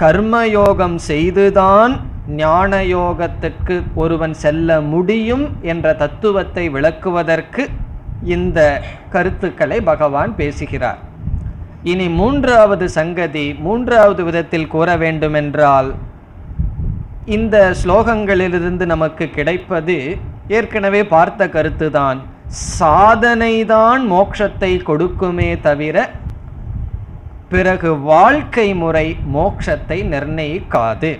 கர்மயோகம் செய்துதான் ஞான யோகத்திற்கு ஒருவன் செல்ல முடியும் என்ற தத்துவத்தை விளக்குவதற்கு இந்த கருத்துக்களை பகவான் பேசுகிறார். இனி மூன்றாவது சங்கதி, மூன்றாவது விதத்தில் கூற வேண்டுமென்றால், இந்த ஸ்லோகங்களிலிருந்து நமக்கு கிடைப்பது ஏற்கனவே பார்த்த கருத்துதான். சாதனைதான் மோட்சத்தை கொடுக்குமே தவிர பிறகு வாழ்க்கை முறை மோட்சத்தை நிர்ணயிக்காது.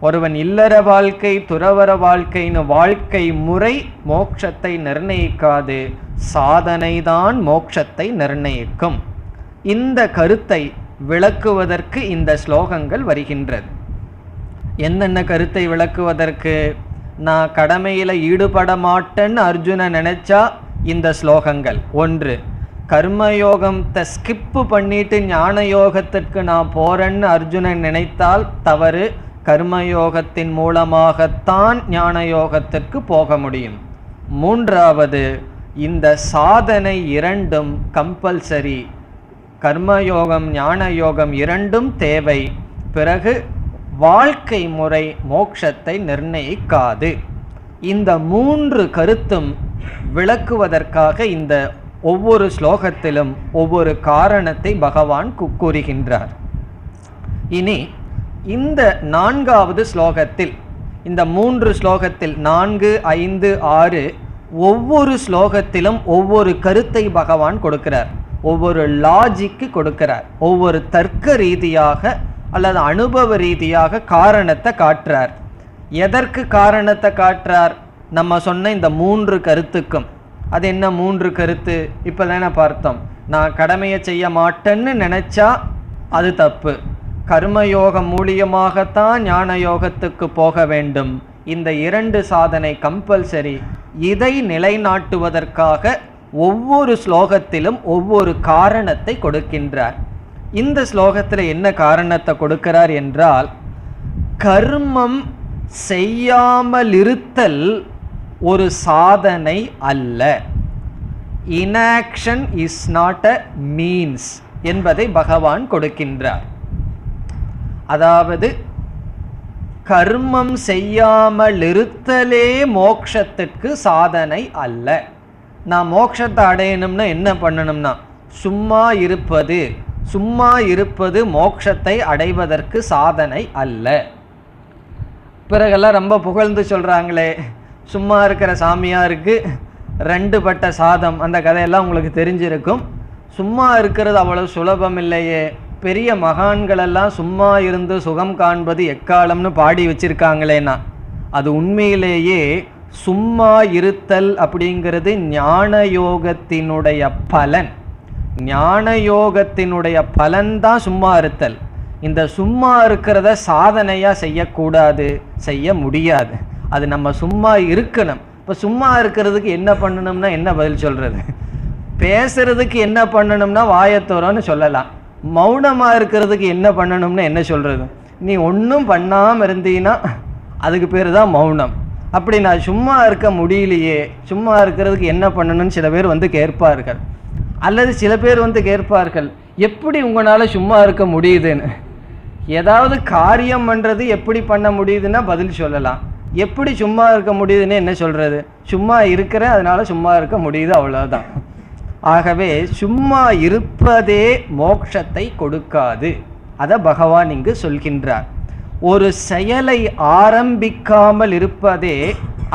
ஒருவன் இல்லற வாழ்க்கை, துறவற வாழ்க்கைன்னு வாழ்க்கை முறை மோட்சத்தை நிர்ணயிக்காது, சாதனைதான் மோட்சத்தை நிர்ணயிக்கும். இந்த கருத்தை விளக்குவதற்கு இந்த ஸ்லோகங்கள் வருகின்றது. என்னென்ன கருத்தை விளக்குவதற்கு? நான் கடமையில் ஈடுபட மாட்டேன்னு அர்ஜுனன் நினைச்சா இந்த ஸ்லோகங்கள். ஒன்று, கர்மயோகத்தை ஸ்கிப்பு பண்ணிட்டு ஞான யோகத்திற்கு நான் போறேன்னு அர்ஜுனன் நினைத்தால் தவறு. கர்மயோகத்தின் மூலமாகத்தான் ஞான யோகத்திற்கு போக முடியும். மூன்றாவது, இந்த சாதனை இரண்டும் கம்பல்சரி. கர்மயோகம் ஞான யோகம் இரண்டும் தேவை. பிறகு வாழ்க்கை முறை மோட்சத்தை நிர்ணயிக்காது. இந்த 3 கருத்தும் விளக்குவதற்காக இந்த ஒவ்வொரு ஸ்லோகத்திலும் ஒவ்வொரு காரணத்தை பகவான் கூறுகின்றார். இனி இந்த 4வது ஸ்லோகத்தில், இந்த 3 ஸ்லோகத்தில் 4, 5, 6 ஒவ்வொரு ஸ்லோகத்திலும் ஒவ்வொரு கருத்தை பகவான் கொடுக்கிறார், ஒவ்வொரு லாஜிக்கு கொடுக்கிறார், ஒவ்வொரு தர்க்க ரீதியாக அல்லது அனுபவ ரீதியாக காரணத்தை காட்டுறார். எதற்கு காரணத்தை காட்டுறார்? நம்ம சொன்ன இந்த 3 கருத்துக்கும். அது என்ன 3 கருத்து? இப்போ தானே பார்த்தோம். நான் கடமையை செய்ய மாட்டேன்னு நினச்சா அது தப்பு. கர்மயோகம் மூலியமாகத்தான் ஞான யோகத்துக்கு போக வேண்டும். இந்த 2 சாதனை கம்பல்சரி. இதை நிலைநாட்டுவதற்காக ஒவ்வொரு ஸ்லோகத்திலும் ஒவ்வொரு காரணத்தை கொடுக்கின்றார். இந்த ஸ்லோகத்தில் என்ன காரணத்தை கொடுக்கிறார் என்றால், கர்மம் செய்யாமலிருத்தல் ஒரு சாதனை அல்ல. Inaction is not a means என்பதை பகவான் கொடுக்கின்றார். அதாவது கர்மம் செய்யாமலிருத்தலே மோட்சத்திற்கு சாதனை அல்ல. நான் மோட்சத்தை அடையணும்னா என்ன பண்ணணும்னா சும்மா இருப்பது மோட்சத்தை அடைவதற்கு சாதனை அல்ல. பிறகெல்லாம் ரொம்ப புகழ்ந்து சொல்கிறாங்களே, சும்மா இருக்கிற சாமியாருக்கு 2 பட்ட சாதம், அந்த கதையெல்லாம் உங்களுக்கு தெரிஞ்சிருக்கும். சும்மா இருக்கிறது அவ்வளவு சுலபம் இல்லையே, பெரிய மகான்களெல்லாம் சும்மா இருந்து சுகம் காண்பது எக்காலம்னு பாடி வச்சிருக்காங்களேனா, அது உண்மையிலேயே சும்மா இருத்தல் அப்படிங்கிறது ஞான யோகத்தினுடைய பலன். ஞான யோகத்தினுடைய பலன்தான் சும்மா இருத்தல். இந்த சும்மா இருக்கிறத சாதனையா செய்யக்கூடாது, செய்ய முடியாது. அது நம்ம சும்மா இருக்கணும். இப்போ சும்மா இருக்கிறதுக்கு என்ன பண்ணணும்னா என்ன பதில் சொல்றது? பேசுறதுக்கு என்ன பண்ணணும்னா வாயத்தோரன்னு சொல்லலாம். மௌனமா இருக்கிறதுக்கு என்ன பண்ணணும்னா என்ன சொல்றது? நீ ஒன்றும் பண்ணாம இருந்தீன்னா அதுக்கு பேர் தான் மௌனம். அப்படி நான் சும்மா இருக்க முடியலையே, சும்மா இருக்கிறதுக்கு என்ன பண்ணணும்னு சில பேர் வந்து கேட்பார்கள். அல்லது சில பேர் வந்து கேட்பார்கள், எப்படி உங்களால் சும்மா இருக்க முடியுதுன்னு. ஏதாவது காரியம் பண்ணுறது எப்படி பண்ண முடியுதுன்னா பதில் சொல்லலாம். எப்படி சும்மா இருக்க முடியுதுன்னு என்ன சொல்கிறது? சும்மா இருக்கிறேன், அதனால சும்மா இருக்க முடியுது, அவ்வளோதான். ஆகவே சும்மா இருப்பதே மோட்சத்தை கொடுக்காது. அதை பகவான் இங்கு சொல்கின்றார். ஒரு செயலை ஆரம்பிக்காமல் இருப்பதே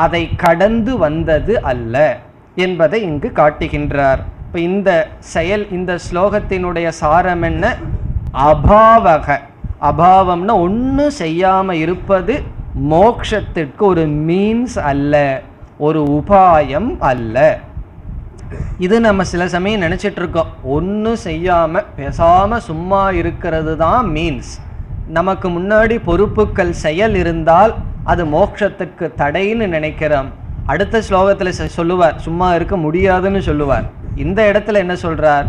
அதை கடந்து வந்தது அல்ல என்பதை இங்கு காட்டுகின்றார். இப்போ இந்த செயல், இந்த ஸ்லோகத்தினுடைய சாரம் என்ன? அபாவக. அபாவம்னா ஒன்றும் செய்யாமல் இருப்பது மோட்சத்திற்கு ஒரு மீன்ஸ் அல்ல, ஒரு உபாயம் அல்ல. இது நம்ம சில சமயம் நினச்சிட்டு இருக்கோம், ஒன்றும் செய்யாமல் பேசாமல் சும்மா இருக்கிறது தான் மீன்ஸ். நமக்கு முன்னாடி பொறுப்புகள் செயல் இருந்தால் அது மோட்சத்துக்கு தடைன்னு நினைக்கிறோம். அடுத்த ஸ்லோகத்தில் சொல்லுவார் சும்மா இருக்க முடியாதுன்னு சொல்லுவார். இந்த இடத்துல என்ன சொல்றார்?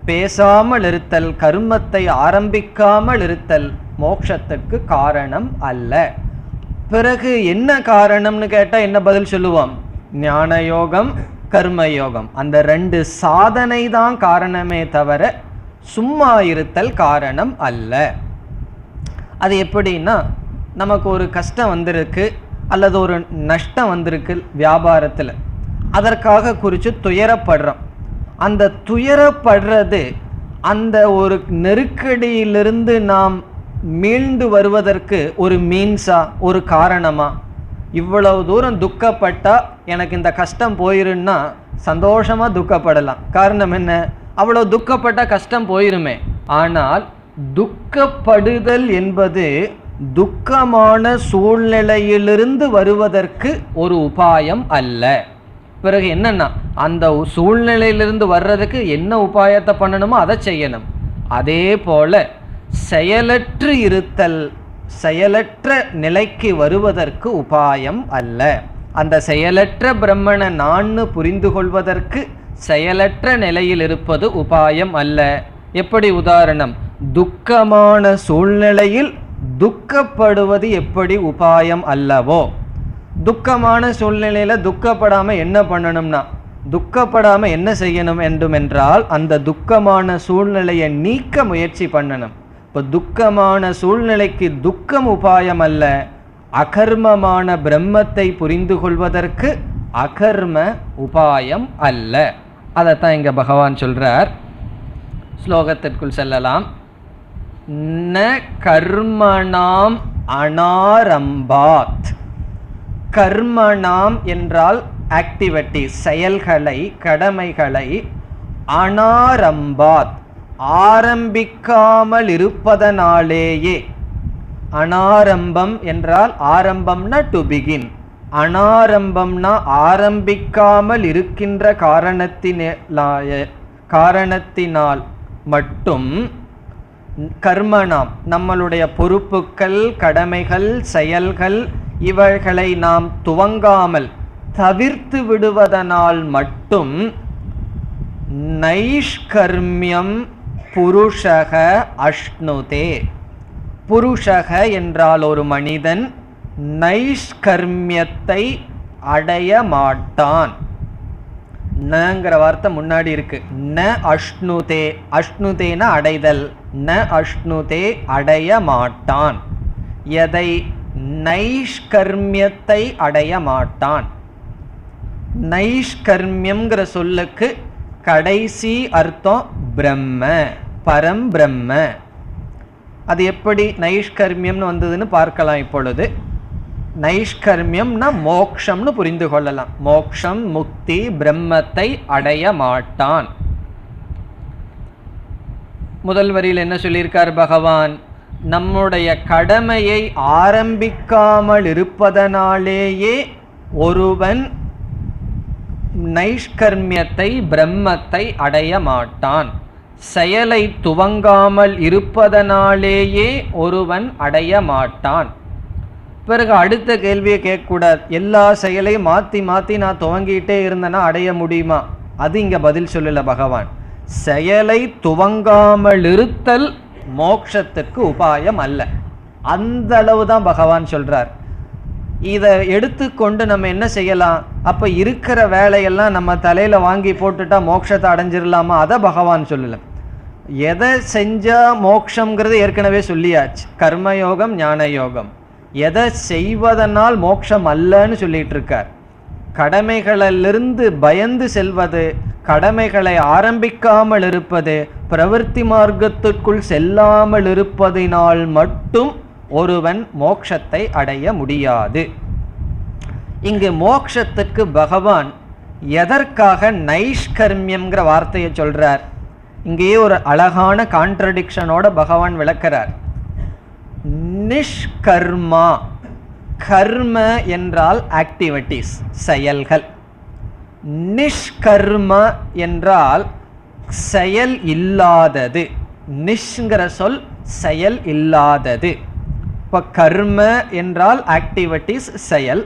பேசாமல் இருத்தல், கர்மத்தை ஆரம்பிக்காமல் இருத்தல் மோட்சத்துக்கு காரணம் அல்ல. பிறகு என்ன காரணம்னு கேட்டால் என்ன பதில் சொல்லுவோம்? ஞான யோகம், கர்மயோகம், அந்த 2 சாதனை தான் காரணமே தவிர சும்மா இருத்தல் காரணம் அல்ல. அது எப்படின்னா, நமக்கு ஒரு கஷ்டம் வந்திருக்கு அல்லது ஒரு நஷ்டம் வந்திருக்கு வியாபாரத்தில், அதற்காக குறித்து துயரப்படுறோம். அந்த துயரப்படுறது அந்த ஒரு நெருக்கடியிலிருந்து நாம் மீண்டு வருவதற்கு ஒரு மீன்ஸா, ஒரு காரணமா? இவ்வளவு தூரம் துக்கப்பட்டா எனக்கு இந்த கஷ்டம் போயிருன்னா சந்தோஷமாக துக்கப்படலாம். காரணம் என்ன? அவ்வளோ துக்கப்பட்டா கஷ்டம் போயிருமே. ஆனால் துக்கப்படுதல் என்பது துக்கமான சூழ்நிலையிலிருந்து வருவதற்கு ஒரு உபாயம் அல்ல. பிறகு என்னன்னா, அந்த சூழ்நிலையிலிருந்து வர்றதுக்கு என்ன உபாயத்தை பண்ணணுமோ அதை செய்யணும். அதே போல செயலற்று இருத்தல், செயலற்ற நிலைக்கு வருவதற்கு உபாயம் அல்ல. அந்த செயலற்ற பிரம்மனை நான் புரிந்து கொள்வதற்கு செயலற்ற நிலையில் இருப்பது உபாயம் அல்ல. எப்படி உதாரணம்? துக்கமான சூழ்நிலையில் துக்கப்படுவது எப்படி உபாயம் அல்லவோ, துக்கமான சூழ்நிலையில துக்கப்படாம என்ன பண்ணணும்னா, துக்கப்படாம என்ன செய்யணும் என்றால் அந்த துக்கமான சூழ்நிலையை நீக்க முயற்சி பண்ணணும். இப்போ துக்கமான சூழ்நிலைக்கு துக்கம் உபாயம் அல்ல, அகர்மமான பிரம்மத்தை புரிந்து கொள்வதற்கு அகர்ம உபாயம் அல்ல. அதைத்தான் இங்க பகவான் சொல்றார். ஸ்லோகத்திற்குள் செல்லலாம். ந கர்மணாம் அனாரம்பாத். கர்மணாம் என்றால் ஆக்டிவிட்டி, செயல்களை, கடமைகளை, அனாரம்பாத் ஆரம்பிக்காமல் இருப்பதனாலேயே. அனாரம்பம் என்றால் ஆரம்பம்னா டு பிகின், அனாரம்பம்னா ஆரம்பிக்காமல் இருக்கின்ற காரணத்தினால் மட்டும் கர்மணாம் நம்மளுடைய பொறுப்புகள், கடமைகள், செயல்கள் இவைகளை நாம் துவங்காமல் தவிர்த்து விடுவதனால் மட்டும் நைஷ்கர்மியம் புருஷக அஷ்ணுதே. புருஷக என்றால் ஒரு மனிதன் நைஷ்கர்மியத்தை அடைய மாட்டான். நங்கிற வார்த்தை முன்னாடி இருக்கு. ந அஷ்ணுதே, அஷ்ணுதேன அடைதல், ந அஷ்ணுதே அடைய மாட்டான். எதை? நைஷ்கர்மியத்தை அடைய மாட்டான். நைஷ்கர்மியம்ங்கிற சொல்லுக்கு கடைசி அர்த்தம் பிரம்ம, பரம் பிரம்ம. அது எப்படி நைஷ்கர்மியம்னு வந்ததுன்னு பார்க்கலாம் இப்பொழுது. நைஷ்கர்மியம்னா மோக்ஷம்னு புரிந்து கொள்ளலாம். மோக்ஷம், முக்தி, பிரம்மத்தை அடைய மாட்டான். முதல் வரியில் என்ன சொல்லியிருக்கார் பகவான்? நம்முடைய கடமையை ஆரம்பிக்காமல் இருப்பதனாலேயே ஒருவன் நைஷ்கர்மியத்தை, பிரம்மத்தை அடைய மாட்டான். செயலை துவங்காமல் இருப்பதனாலேயே ஒருவன் அடைய மாட்டான். பிறகு அடுத்த கேள்வியை கேட்கக்கூடாது. எல்லா செயலையும் மாற்றி மாற்றி நான் துவங்கிட்டே இருந்தேன்னா அடைய முடியுமா? அது இங்கே பதில் சொல்லல பகவான். செயலை துவங்காமல் இருத்தல் மோட்சத்துக்கு உபாயம் அல்ல. அந்த அளவு தான் பகவான் சொல்றார். இதை எடுத்துக்கொண்டு நம்ம என்ன செய்யலாம்? அப்போ இருக்கிற வேலையெல்லாம் நம்ம தலையில் வாங்கி போட்டுட்டா மோட்சத்தை அடைஞ்சிடலாமா? அதை பகவான் சொல்லலை. எதை செஞ்சால் மோட்சங்கிறது ஏற்கனவே சொல்லியாச்சு. கர்மயோகம், ஞான யோகம். எதை செய்வதனால் மோட்சம் அல்லன்னு சொல்லிட்டு இருக்கார். கடமைகளிலிருந்து பயந்து செல்வது, கடமைகளை ஆரம்பிக்காமல் இருப்பது, பிரவர்த்தி மார்க்கத்திற்குள் செல்லாமல் இருப்பதினால் மட்டும் ஒருவன் மோட்சத்தை அடைய முடியாது. இங்கு மோட்சத்துக்கு பகவான் எதற்காக நைஷ்கர்மியம்ங்கிற வார்த்தையை சொல்றார்? இங்கேயே ஒரு அழகான கான்ட்ரடிக்ஷனோட பகவான் விளக்கிறார். நிஷ்கர்மா, கர்ம என்றால் ஆக்டிவிட்டீஸ், செயல்கள். நிஷ்கர்ம என்றால் செயல் இல்லாதது. நிஷ்ங்கிற சொல் செயல் இல்லாதது. இப்போ கர்ம என்றால் ஆக்டிவிட்டீஸ், செயல்.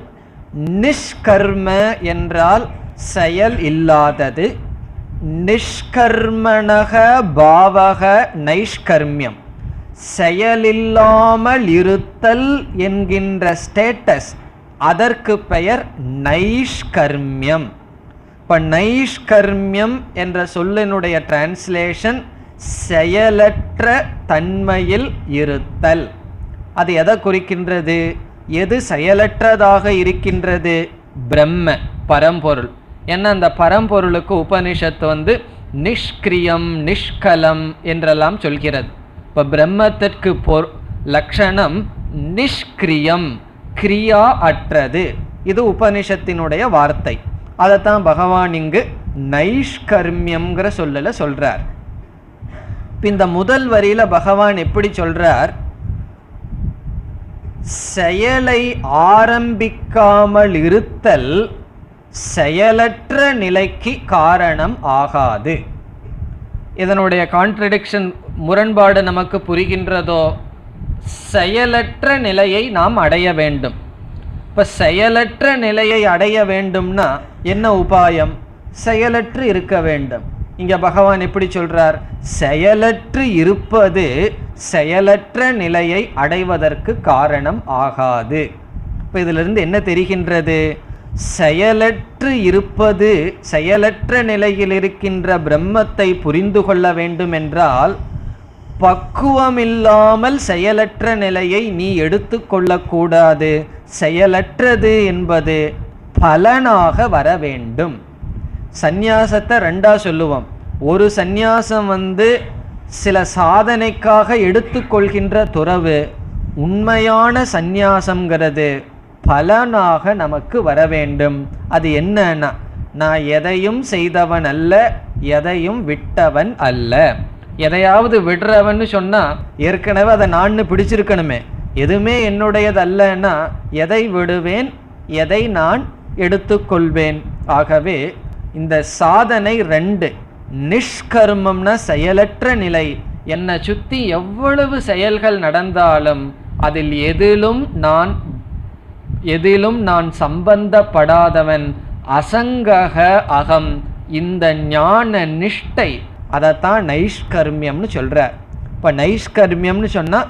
நிஷ்கர்ம என்றால் செயல் இல்லாதது. நிஷ்கர்மணக பாவக நைஷ்கர்மியம், செயலில்லாமல் இருத்தல் என்கின்ற ஸ்டேட்டஸ், அதற்கு பெயர் நைஷ்கர்மியம். இப்போ நைஷ்கர்மியம் என்ற சொல்லினுடைய டிரான்ஸ்லேஷன் செயலற்ற தன்மையில் இருத்தல். அது எதை குறிக்கின்றது? எது செயலற்றதாக இருக்கின்றது? பிரம்ம, பரம்பொருள். ஏன்னா அந்த பரம்பொருளுக்கு உபனிஷத்து நிஷ்கிரியம், நிஷ்கலம் என்றெல்லாம் சொல்கிறது. இப்போ பிரம்மத்திற்கு லட்சணம் நிஷ்கிரியம், கிரியா அற்றது. இது உபனிஷத்தினுடைய வார்த்தை. அதைத்தான் பகவான் இங்கு நைஷ்கர்மியம்ங்கிற சொல்லல சொல்றார். இந்த முதல் வரியில பகவான் எப்படி சொல்றார்? செயலை ஆரம்பிக்காமல் இருத்தல் செயலற்ற நிலைக்கு காரணம் ஆகாது. இதனுடைய கான்ட்ரடிக்ஷன், முரண்பாடு நமக்கு புரிகின்றதோ? செயலற்ற நிலையை நாம் அடைய வேண்டும். இப்போ செயலற்ற நிலையை அடைய வேண்டும்னா என்ன உபாயம்? செயலற்று இருக்க வேண்டும். இங்க பகவான் எப்படி சொல்றார்? செயலற்று இருப்பது செயலற்ற நிலையை அடைவதற்கு காரணம் ஆகாது. இப்போ இதிலிருந்து என்ன தெரிகின்றது? செயலற்று இருப்பது, செயலற்ற நிலையில் இருக்கின்ற பிரம்மத்தை புரிந்து கொள்ள வேண்டும் என்றால் பக்குவமில்லாமல் செயலற்ற நிலையை நீ எடுத்து கொள்ளக்கூடாது. செயலற்றது என்பது பலனாக வர வேண்டும். சந்நியாசத்தை ரெண்டா சொல்லுவோம். ஒரு சந்நியாசம் சில சாதனைக்காக எடுத்துக்கொள்கின்ற துறவு. உண்மையான சந்நியாசம்ங்கிறது பலனாக நமக்கு வர வேண்டும். அது என்னன்னா, நான் எதையும் செய்தவன் அல்ல, எதையும் விட்டவன் அல்ல. எதையாவது விடுறவன்னு சொன்னா ஏற்கனவே அதை நான் பிடிச்சிருக்கணுமே. எதுவுமே என்னுடையது அல்லன்னா எதை விடுவேன், எதை நான் எடுத்துக்கொள்வேன்? ஆகவே இந்த சாதனை ரெண்டு. நிஷ்கர்மம்னா செயலற்ற நிலை. என்னை சுற்றி எவ்வளவு செயல்கள் நடந்தாலும் அதில் எதிலும் நான் சம்பந்தப்படாதவன். அசங்கக அகம். இந்த ஞான நிஷ்டை, அதைத்தான் நைஷ்கர்மியம்னு சொல்றார். இப்போ நைஷ்கர்மியம்னு சொன்னா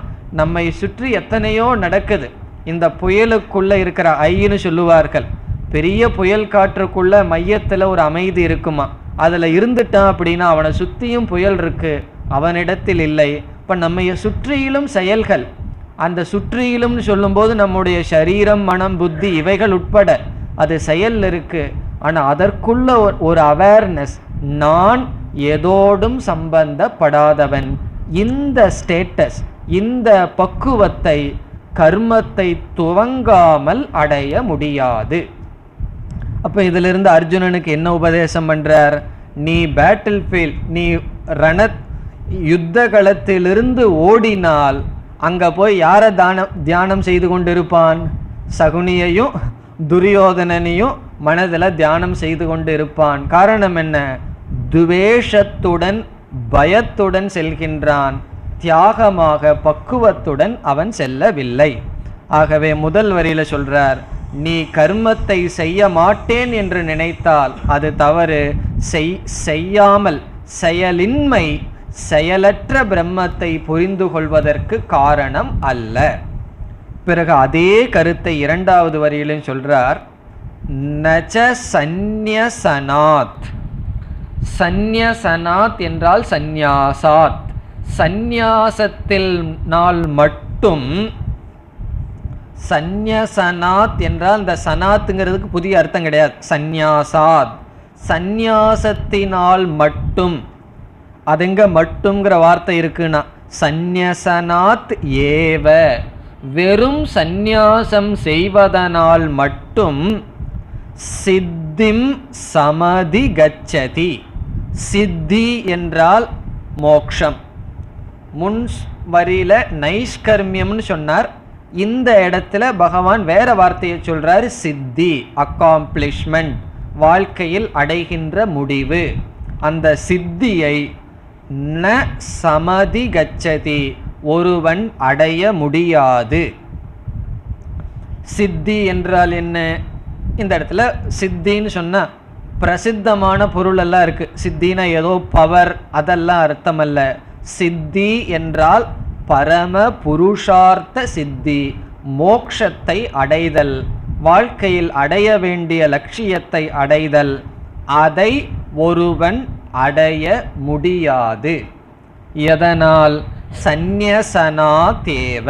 நம்மை சுற்றி எத்தனையோ நடக்குது. இந்த புயலுக்குள்ள இருக்கிற ஐன்னு சொல்லுவார்கள். பெரிய புயல் காற்றுக்குள்ள மையத்துல ஒரு அமைதி இருக்குமா, அதுல இருந்துட்டான் அப்படின்னா அவனை சுத்தியும் புயல் இருக்கு, அவனிடத்தில் இல்லை. இப்ப நம்ம சுற்றியிலும் செயல்கள், அந்த சுற்றியிலும் சொல்லும்போது நம்முடைய சரீரம், மனம், புத்தி இவைகள் உட்பட அது செயல் இருக்கு. ஆனா அதற்குள்ள ஒரு அவேர்னஸ், நான் எதோடும் சம்பந்தப்படாதவன். இந்த ஸ்டேட்டஸ், இந்த பக்குவத்தை கர்மத்தை துவங்காமல் அடைய முடியாது. அப்ப இதுல இருந்து அர்ஜுனனுக்கு என்ன உபதேசம் பண்றார்? நீ பேட்டில் ஃபீல்ட், நீ யுத்த களத்திலிருந்து ஓடினால் அங்க போய் யாரை தியானம் செய்து கொண்டிருப்பான்? சகுனியையும் துரியோதனனையும் மனதில் தியானம் செய்து கொண்டு இருப்பான். காரணம் என்ன? துவேஷத்துடன் பயத்துடன் செல்கின்றான், தியாகமாக பக்குவத்துடன் அவன் செல்லவில்லை. ஆகவே முதல் வரியில சொல்றார், நீ கர்மத்தை செய்ய மாட்டேன் என்று நினைத்தால் அது தவறு. செய்யாமல் செயலின்மை செயலற்ற பிரம்மத்தை புரிந்து கொள்வதற்கு காரணம் அல்ல. பிறகு அதே கருத்தை இரண்டாவது வரியிலும் சொல்றார், நச சந்நியசனாத். சந்நியசனாத் என்றால் சந்நியாசாத், சந்நியாசத்தில் நாள் மட்டும். சந்நியசனாத் என்றால் இந்த சனாத்துங்கிறதுக்கு புதிய அர்த்தம் கிடையாது. சந்நியாசாத், சந்நியாசத்தினால் மட்டும். அதுங்க மட்டும்ங்கிற வார்த்தை இருக்குன்னா சந்நியசனாத் ஏவ, வெறும் சந்நியாசம் செய்வதனால் மட்டும் சித்திம் சமதி கச்சதி. சித்தி என்றால் மோக்ஷம். முன் வரியில நைஷ்கர்மியம்னு சொன்னார், இந்த இடத்துல பகவான் வேற வார்த்தையை சொல்றாரு, சித்தி, அக்காம்ப்ளிஷ்மெண்ட், வாழ்க்கையில் அடைகின்ற முடிவு. அந்த சித்தியை ந சமதி கச்சதி, ஒருவன் அடைய முடியாது. சித்தி என்றால் என்ன? இந்த இடத்துல சித்தின்னு சொன்னா பிரசித்தமான பொருள் எல்லாம் இருக்கு. சித்தினா ஏதோ பவர், அதெல்லாம் அர்த்தம் அல்ல. சித்தி என்றால் பரம புருஷார்த்த சித்தி, மோக்ஷத்தை அடைதல், வாழ்க்கையில் அடைய வேண்டிய லட்சியத்தை அடைதல். அதை ஒருவன் அடைய முடியாது. எதனால்? சந்நியசனா தேவ,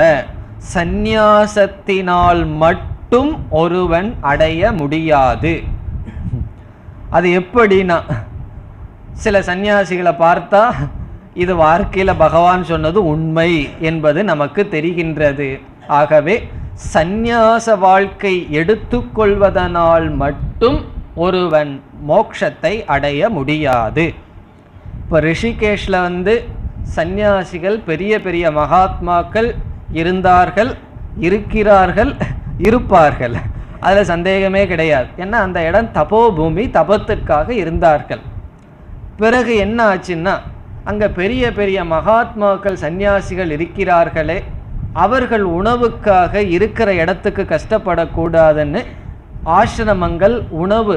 சந்நியாசத்தினால் மட்டும் ஒருவன் அடைய முடியாது. அது எப்படின்னா, சில சந்நியாசிகளை பார்த்தா இது வாழ்க்கையில பகவான் சொன்னது உண்மை என்பது நமக்கு தெரிகின்றது. ஆகவே சந்நியாச வாழ்க்கை எடுத்துக்கொள்வதனால் மட்டும் ஒருவன் மோட்சத்தை அடைய முடியாது. இப்போ ரிஷிகேஷ்ல சந்நியாசிகள், பெரிய பெரிய மகாத்மாக்கள் இருந்தார்கள், இருக்கிறார்கள், இருப்பார்கள். அதில் சந்தேகமே கிடையாது. ஏன்னா அந்த இடம் தபோபூமி, தபத்திற்காக இருந்தார்கள். பிறகு என்ன ஆச்சுன்னா, அங்கே பெரிய பெரிய மகாத்மாக்கள் சந்நியாசிகள் இருக்கிறார்களே, அவர்கள் உணவுக்காக இருக்கிற இடத்துக்கு கஷ்டப்படக்கூடாதுன்னு ஆசிரமங்கள் உணவு,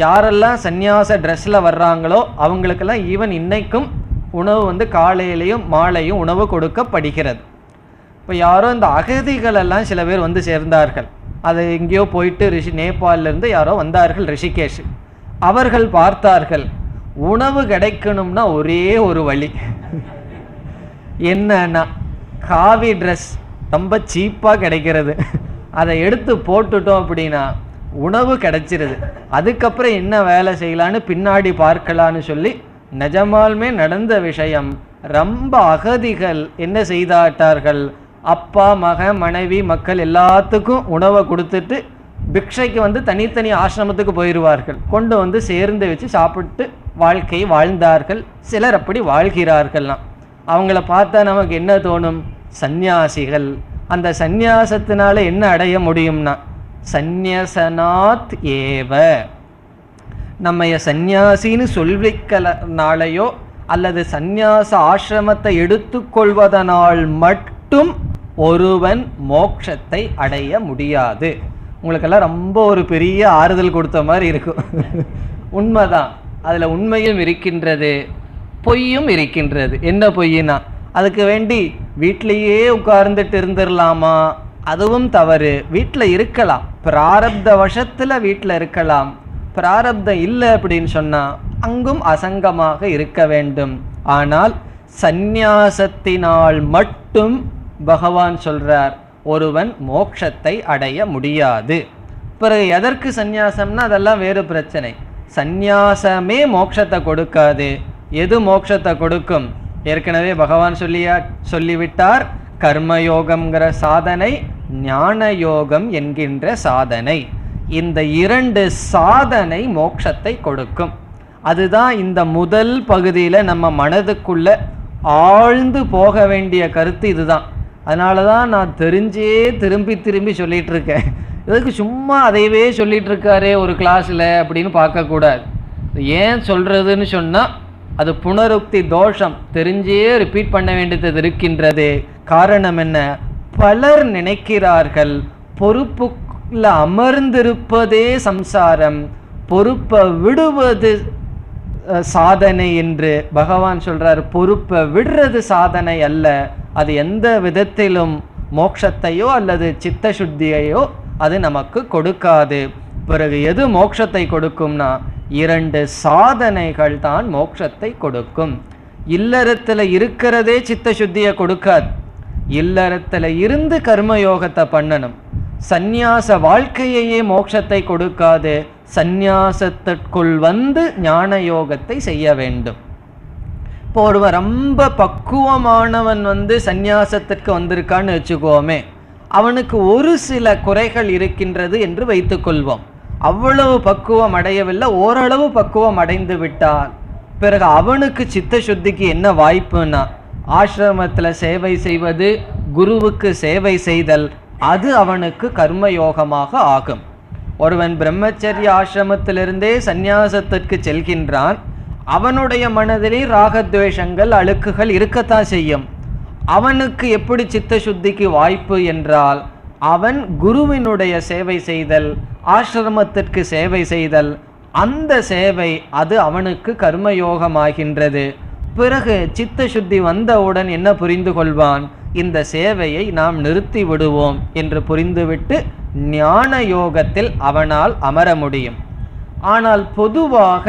யாரெல்லாம் சந்நியாச ட்ரெஸ்ஸில் வர்றாங்களோ அவங்களுக்கெல்லாம் ஈவன் இன்னைக்கும் உணவு காலையிலையும் மாலையும் உணவு கொடுக்கப்படுகிறது. இப்போ யாரோ இந்த அகதிகளெல்லாம் சில பேர் சேர்ந்தார்கள். அது எங்கேயோ போயிட்டு நேபாளிலேருந்து யாரோ வந்தார்கள் ரிஷிகேஷ். அவர்கள் பார்த்தார்கள், உணவு கிடைக்கணும்னா ஒரே ஒரு வழி என்னன்னா, காவி ட்ரெஸ் ரொம்ப சீப்பாக கிடைக்கிறது, அதை எடுத்து போட்டுட்டோம் அப்படின்னா உணவு கிடைச்சிருது. அதுக்கப்புறம் என்ன வேலை செய்யலான்னு பின்னாடி பார்க்கலான்னு சொல்லி, நிஜமாலுமே நடந்த விஷயம். ரொம்ப அகதிகள் என்ன செய்தாட்டார்கள், அப்பா மகன் மனைவி மக்கள் எல்லாத்துக்கும் உணவை கொடுத்துட்டு பிக்ஷைக்கு தனித்தனி ஆசிரமத்துக்கு போயிடுவார்கள். கொண்டு சேர்ந்து வச்சு சாப்பிட்டு வாழ்க்கை வாழ்ந்தார்கள். சிலர் அப்படி வாழ்கிறார்கள்லாம். அவங்கள பார்த்தா நமக்கு என்ன தோணும்? சந்நியாசிகள். அந்த சந்நியாசத்தினால என்ன அடைய முடியும்னா, சந்நியசனாத் ஏவ. நம்ம சந்நியாசின்னு சொல்விக்கலனாலேயோ அல்லது சந்நியாச ஆசிரமத்தை எடுத்துக்கொள்வதனால் மட்டும் ஒருவன் மோட்சத்தை அடைய முடியாது. உங்களுக்கெல்லாம் ரொம்ப ஒரு பெரிய ஆறுதல் கொடுத்த மாதிரி இருக்கும். உண்மைதான், அதில் உண்மையும் இருக்கின்றது, பொய்யும் இருக்கின்றது. என்ன பொய்னா, அதுக்கு வேண்டி வீட்டிலேயே உட்கார்ந்துட்டு இருந்துடலாமா? அதுவும் தவறு. வீட்டில் இருக்கலாம், பிராரப்த வசத்துல வீட்டில் இருக்கலாம். பிராரப்தம் இல்லை அப்படின்னு சொன்னா அங்கும் அசங்கமாக இருக்க வேண்டும். ஆனால் சந்நியாசத்தினால் மட்டும் பகவான் சொல்றார் ஒருவன் மோட்சத்தை அடைய முடியாது. பிறகு எதற்கு சந்நியாசம்னா அதெல்லாம் வேறு பிரச்சனை. சந்நியாசமே மோட்சத்தை கொடுக்காது. எது மோட்சத்தை கொடுக்கும்? ஏற்கனவே பகவான் சொல்லிவிட்டார். கர்மயோகம்ங்கிற சாதனை, ஞான யோகம் என்கின்ற சாதனை. இந்த இரண்டு சாதனை மோட்சத்தை கொடுக்கும். அதுதான் இந்த முதல் பகுதியில் நம்ம மனதுக்குள்ள ஆழ்ந்து போக வேண்டிய கருத்து இதுதான். அதனால தான் நான் தெரிஞ்சே திரும்பி திரும்பி சொல்லிட்டு இருக்கேன். இதுக்கு சும்மா அதையவே சொல்லிட்டு இருக்காரே ஒரு கிளாஸில் அப்படின்னு பார்க்கக்கூடாது. ஏன் சொல்றதுன்னு சொன்னால் அது புனருக்தி தோஷம். தெரிஞ்சே ரிப்பீட் பண்ண வேண்டியது இருக்கின்றது. காரணம் என்ன? பலர் நினைக்கிறார்கள் பொறுப்புல அமர்ந்திருப்பதே சம்சாரம், பொறுப்பை விடுவது சாதனை என்று. பகவான் சொல்றார் பொறுப்பை விடுறது சாதனை அல்ல. அது எந்த விதத்திலும் மோட்சத்தையோ அல்லது சித்த சுத்தியையோ அது நமக்கு கொடுக்காது. பிறகு எது மோட்சத்தை கொடுக்கும்னா இரண்டு சாதனைகள் தான் மோட்சத்தை கொடுக்கும். இல்லறத்துல இருக்கிறதே சித்த சுத்தியை கொடுக்காது. இல்லறத்துல இருந்து கர்மயோகத்தை பண்ணணும். சந்நியாச வாழ்க்கையையே மோட்சத்தை கொடுக்காது. சந்நியாசத்திற்குள் வந்து ஞான யோகத்தை செய்ய வேண்டும். இப்போ ஒருவன் ரொம்ப பக்குவமானவன் சந்நியாசத்திற்கு வந்திருக்கான்னு வச்சுக்கோமே, அவனுக்கு ஒரு சில குறைகள் இருக்கின்றது என்று வைத்துக்கொள்வோம். அவ்வளவு பக்குவம் அடையவில்லை, ஓரளவு பக்குவம் அடைந்து விட்டால் பிறகு அவனுக்கு சித்த சுத்திக்கு என்ன வாய்ப்புன்னா ஆசிரமத்தில் சேவை செய்வது, குருவுக்கு சேவை செய்தல், அது அவனுக்கு கர்மயோகமாக ஆகும். ஒருவன் பிரம்மச்சரிய ஆசிரமத்திலிருந்தே சந்நியாசத்திற்கு செல்கின்றான். அவனுடைய மனதிலே ராகத்வேஷங்கள் அழுக்குகள் இருக்கத்தான் செய்யும். அவனுக்கு எப்படி சித்த சுத்திக்கு வாய்ப்பு என்றால் அவன் குருவினுடைய சேவை செய்தல், ஆசிரமத்திற்கு சேவை செய்தல், அந்த சேவை அது அவனுக்கு கர்மயோகமாகின்றது. பிறகு சித்த சுத்தி வந்தவுடன் என்ன புரிந்து கொள்வான்? இந்த சேவையை நாம் நிறுத்தி விடுவோம் என்று புரிந்துவிட்டு ஞான யோகத்தில் அவனால் அமர முடியும். ஆனால் பொதுவாக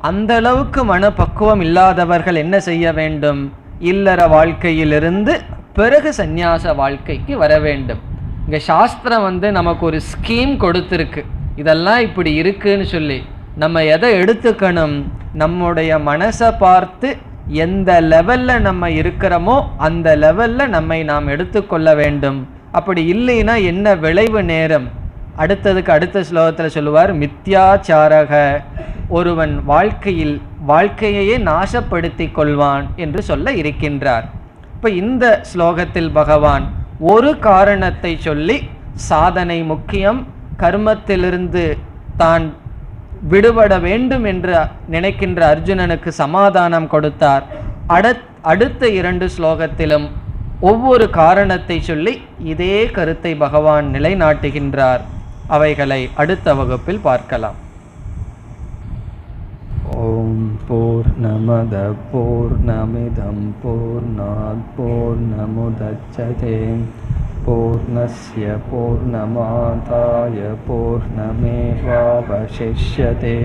அந்த அளவுக்கு மனப்பக்குவம் இல்லாதவர்கள் என்ன செய்ய வேண்டும்? இல்லற வாழ்க்கையிலிருந்து பிறகு சந்நியாச வாழ்க்கைக்கு வர வேண்டும். இங்கே சாஸ்திரம் நமக்கு ஒரு ஸ்கீம் கொடுத்துருக்கு. இதெல்லாம் இப்படி இருக்குன்னு சொல்லி நம்ம எதை எடுத்துக்கணும்? நம்முடைய மனசை பார்த்து எந்த லெவலில் நம்ம இருக்கிறோமோ அந்த லெவலில் நம்மை நாம் எடுத்துக்கொள்ள வேண்டும். அப்படி இல்லைன்னா என்ன விளைவு நேரம்? அடுத்த ஸ்லோகத்தில் சொல்லுவார், மித்யாச்சாரக, ஒருவன் வாழ்க்கையையே நாசப்படுத்தி கொள்வான் என்று சொல்ல இருக்கின்றார். இப்போ இந்த ஸ்லோகத்தில் பகவான் ஒரு காரணத்தை சொல்லி சாதனை முக்கியம், கர்மத்திலிருந்து தான் விடுபட வேண்டும் என்று நினைக்கின்ற அர்ஜுனனுக்கு சமாதானம் கொடுத்தார். அடுத்த 2 ஸ்லோகத்திலும் ஒவ்வொரு காரணத்தை சொல்லி இதே கருத்தை பகவான் நிலைநாட்டுகின்றார். அவைகளை அடுத்த வகுப்பில் பார்க்கலாம். ஓம் பூர்ணமத பூர்ணமிதம் பூர்ணாத் பூர்ணமுதச்யதே பூர்ணஸ்ய பூர்ணமாதாய பூர்ணமேவாவசிஷ்யதே.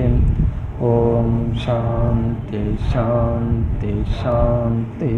ஓம் சாந்தி சாந்தி சாந்தி.